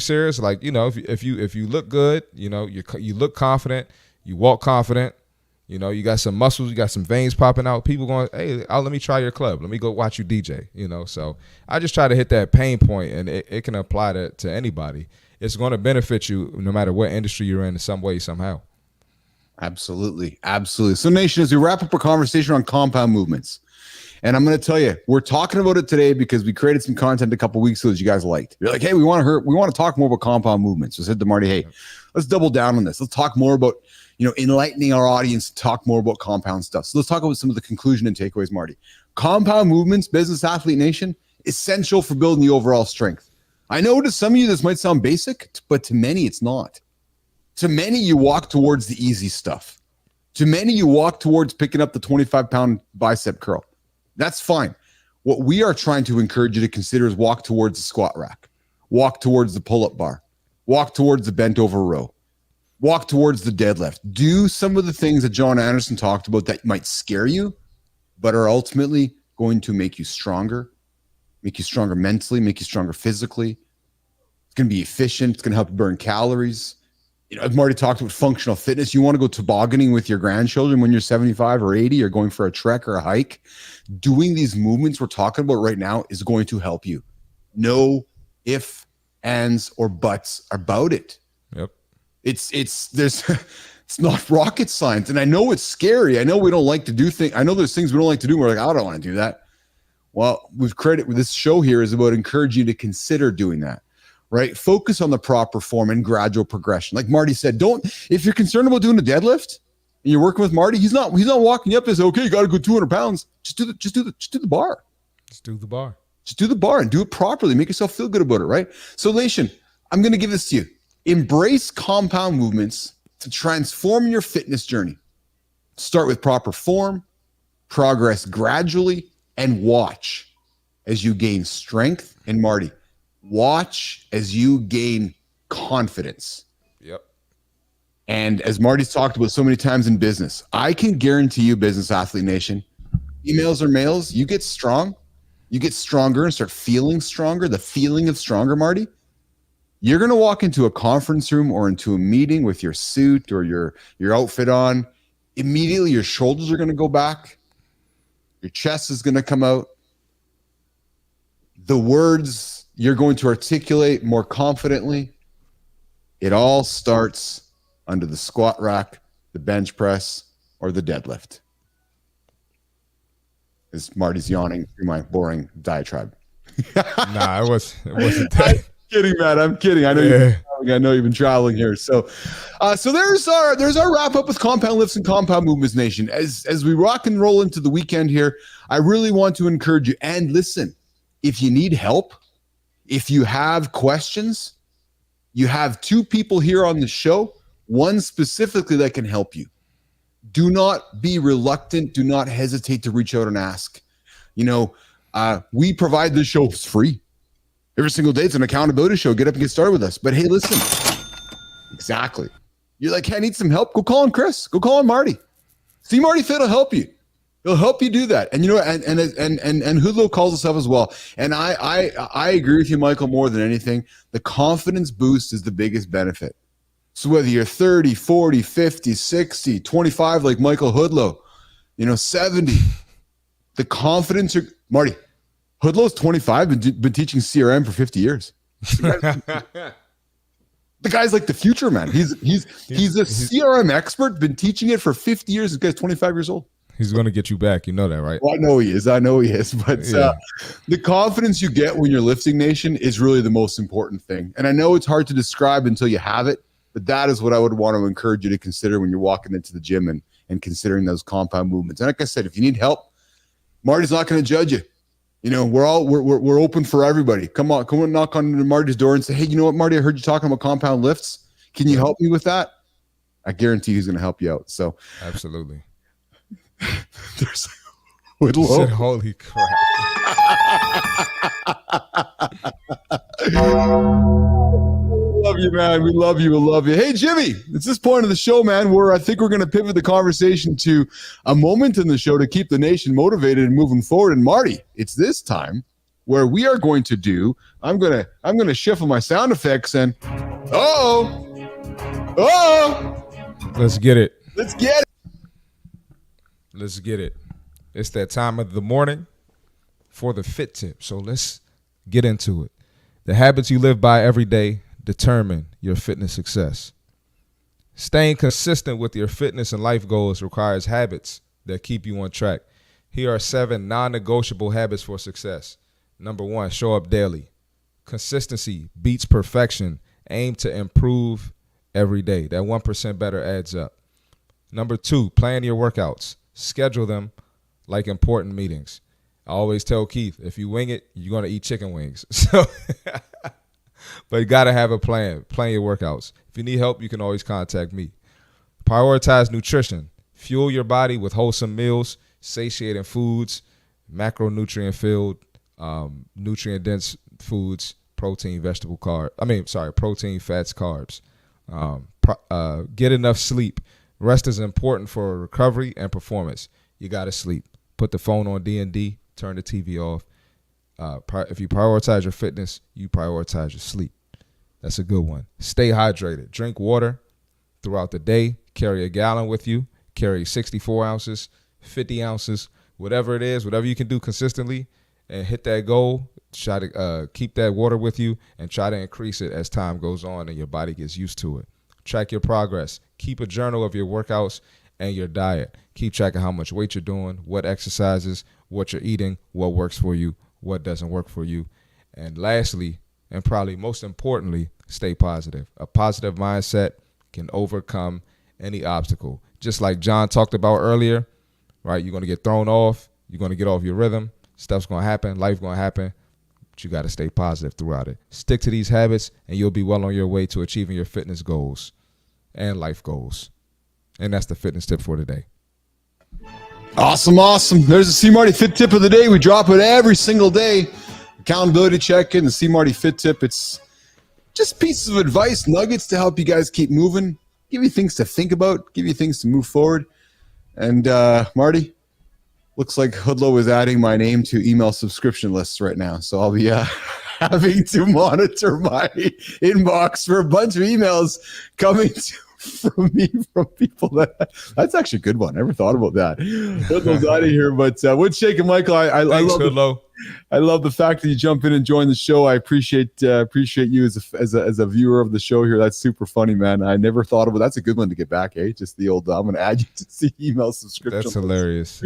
serious. Like, if you look good, you look confident, you walk confident, you got some muscles, you got some veins popping out. People going, hey, let me try your club. Let me go watch you DJ, So I just try to hit that pain point, and it can apply to anybody. It's going to benefit you no matter what industry you're in some way, somehow. Absolutely. Absolutely. So nation, as we wrap up our conversation on compound movements, and I'm going to tell you, we're talking about it today because we created some content a couple weeks ago that you guys liked. You're like, hey, we want to talk more about compound movements. So I said to Marty, hey, let's double down on this. Let's talk more about, enlightening our audience, talk more about compound stuff. So let's talk about some of the conclusion and takeaways, Marty. Compound movements, Business Athlete Nation, essential for building the overall strength. I know to some of you this might sound basic, but to many it's not. To many, you walk towards the easy stuff. To many, you walk towards picking up the 25-pound bicep curl. That's fine. What we are trying to encourage you to consider is walk towards the squat rack, walk towards the pull-up bar, walk towards the bent over row, walk towards the deadlift. Do some of the things that John Anderson talked about that might scare you, but are ultimately going to make you stronger mentally, make you stronger physically. It's going to be efficient. It's going to help you burn calories. I've already talked about functional fitness. You want to go tobogganing with your grandchildren when you're 75 or 80, or going for a trek or a hike. Doing these movements we're talking about right now is going to help you. No ifs, ands, or buts about it. Yep. It's not rocket science. And I know it's scary. I know we don't like to do things. I know there's things we don't like to do. We're like, I don't want to do that. Well, this show here is about encouraging you to consider doing that. Right? Focus on the proper form and gradual progression. Like Marty said, if you're concerned about doing a deadlift and you're working with Marty, he's not walking you up and say, okay, you got to go 200 pounds. Just do the bar. Just do the bar. Just do the bar and do it properly. Make yourself feel good about it. Right? So Lation, I'm going to give this to you. Embrace compound movements to transform your fitness journey. Start with proper form, progress gradually, and watch as you gain strength. And Marty, watch as you gain confidence. Yep. And as Marty's talked about so many times in business, I can guarantee you, Business Athlete Nation, females or males, you get strong, you get stronger and start feeling stronger, the feeling of stronger, Marty. You're going to walk into a conference room or into a meeting with your suit or your outfit on. Immediately, your shoulders are going to go back. Your chest is going to come out. The words you're going to articulate more confidently. It all starts under the squat rack, the bench press, or the deadlift. As Marty's yawning through my boring diatribe. Nah, it wasn't that. I'm kidding, man. I'm kidding. I know you've been traveling here. So there's our wrap up with compound lifts and compound movements, Nation. As we rock and roll into the weekend here, I really want to encourage you. And listen, if you need help, if you have questions, you have two people here on the show, one specifically that can help you. Do not be reluctant. Do not hesitate to reach out and ask. We provide this show. It's free. Every single day, it's an accountability show. Get up and get started with us. But hey, listen. Exactly. You're like, hey, I need some help. Go call on Chris. Go call on Marty. C Marty Fit will help you. He'll help you do that. And you know, and Hudlo calls us up as well. And I agree with you, Michael, more than anything. The confidence boost is the biggest benefit. So whether you're 30, 40, 50, 60, 25, like Michael Hudlo, 70, the confidence, Marty, Hudlo's 25, been teaching CRM for 50 years. The guy's like the future, man. He's a CRM expert, been teaching it for 50 years. This guy's 25 years old. He's going to get you back. You know that, right? Well, I know he is. But the confidence you get when you're lifting, Nation, is really the most important thing. And I know it's hard to describe until you have it, but that is what I would want to encourage you to consider when you're walking into the gym and considering those compound movements. And like I said, if you need help, Marty's not going to judge you. We're open for everybody. Come on, knock on Marty's door and say, hey, you know what, Marty, I heard you talking about compound lifts. Can you help me with that? I guarantee he's going to help you out. So absolutely. There's said, holy crap. Love you, man. We love you. We love you. Hey, Jimmy, it's this point of the show, man, where I think we're going to pivot the conversation to a moment in the show to keep the nation motivated and moving forward. And Marty, it's this time where we are going to do, I'm going to shuffle my sound effects and let's get it. Let's get it. Let's get it. It's that time of the morning for the fit tip. So let's get into it. The habits you live by every day determine your fitness success. Staying consistent with your fitness and life goals requires habits that keep you on track. Here are 7 non-negotiable habits for success. Number 1, show up daily. Consistency beats perfection. Aim to improve every day. That 1% better adds up. Number 2, plan your workouts. Schedule them like important meetings. I always tell Keith, if you wing it, you're going to eat chicken wings. So, but you got to have a plan. Plan your workouts. If you need help, you can always contact me. Prioritize nutrition. Fuel your body with wholesome meals, satiating foods, macronutrient-filled, nutrient-dense foods, protein, fats, carbs. Get enough sleep. Rest is important for recovery and performance. You got to sleep. Put the phone on D&D. Turn the TV off. If you prioritize your fitness, you prioritize your sleep. That's a good one. Stay hydrated. Drink water throughout the day. Carry a gallon with you. Carry 64 ounces, 50 ounces, whatever it is, whatever you can do consistently and hit that goal. Try to keep that water with you and try to increase it as time goes on and your body gets used to it. Track your progress. Keep a journal of your workouts and your diet. Keep track of how much weight you're doing, what exercises, what you're eating, what works for you, what doesn't work for you. And lastly, and probably most importantly, stay positive. A positive mindset can overcome any obstacle. Just like John talked about earlier, right? You're going to get thrown off. You're going to get off your rhythm. Stuff's going to happen. Life's going to happen. But you got to stay positive throughout it. Stick to these habits, and you'll be well on your way to achieving your fitness goals and life goals. And that's the fitness tip for today. Awesome. There's the C Marty Fit Tip of the day. We drop it every single day. Accountability check-in, the C Marty Fit Tip. It's just pieces of advice, nuggets to help you guys keep moving, give you things to think about, give you things to move forward. And Marty, looks like Hudlo is adding my name to email subscription lists right now. So I'll be having to monitor my inbox for a bunch of emails coming from people that's actually a good one. I never thought about that. Hudlo's out of here, but what's shaking, Michael? I love the fact that you jump in and join the show. I appreciate you as a viewer of the show here. That's super funny, man. I never thought about that's a good one to get back. Just the old I'm gonna add you to the email subscription. That's hilarious.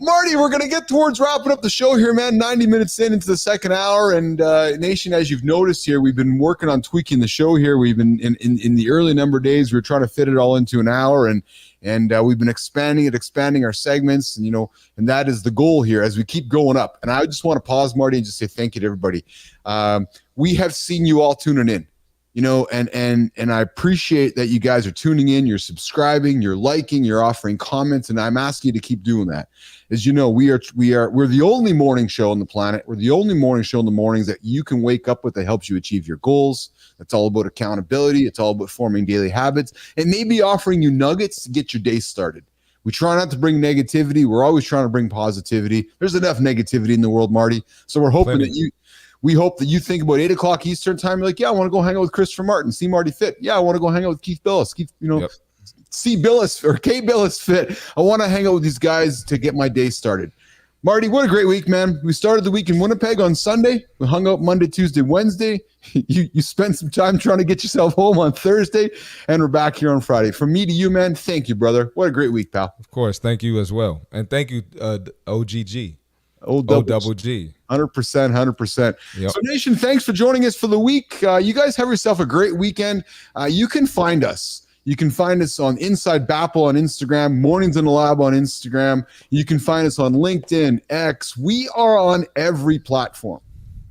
Marty, we're going to get towards wrapping up the show here, man. 90 minutes into the second hour. And Nation, as you've noticed here, we've been working on tweaking the show here. We've been in the early number days. We were trying to fit it all into an hour. And we've been expanding our segments. And, and that is the goal here as we keep going up. And I just want to pause, Marty, and just say thank you to everybody. We have seen you all tuning in. you know, and I appreciate that you guys are tuning in, you're subscribing, you're liking, you're offering comments, and I'm asking you to keep doing that. As you know, we're the only morning show on the planet. We're the only morning show in the mornings that you can wake up with that helps you achieve your goals. It's all about accountability. It's all about forming daily habits and maybe offering you nuggets to get your day started. We try not to bring negativity. We're always trying to bring positivity. There's enough negativity in the world, Marty. So we're hoping we hope that you think about 8 o'clock Eastern time. You're like, yeah, I want to go hang out with Christopher Martin, C Marty Fit. Yeah, I want to go hang out with Keith Bilous. Keith, you know, C Bilous or K Bilous Fit. I want to hang out with these guys to get my day started. Marty, what a great week, man. We started the week in Winnipeg on Sunday. We hung out Monday, Tuesday, Wednesday. You spent some time trying to get yourself home on Thursday, and we're back here on Friday. From me to you, man, thank you, brother. What a great week, pal. Of course. Thank you as well. And thank you, OGG. O-double-G. 100%. Yep. So, Nation, thanks for joining us for the week. You guys have yourself a great weekend. You can find us. You can find us on Inside BAPL on Instagram, Mornings in the Lab on Instagram. You can find us on LinkedIn, X. We are on every platform.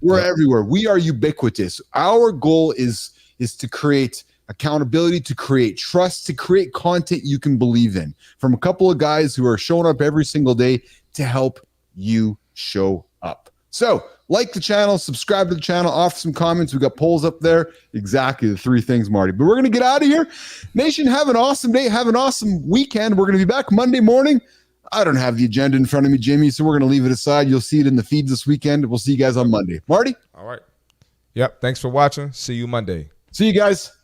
We're everywhere. We are ubiquitous. Our goal is to create accountability, to create trust, to create content you can believe in from a couple of guys who are showing up every single day to help you show up. So like the channel, subscribe to the channel, offer some comments. We got polls up there. Exactly the 3 things, Marty. But we're going to get out of here. Nation, have an awesome day. Have an awesome weekend. We're going to be back Monday morning. I don't have the agenda in front of me, Jimmy, so we're going to leave it aside. You'll see it in the feeds this weekend. We'll see you guys on Monday. Marty? All right. Yep. Thanks for watching. See you Monday. See you guys.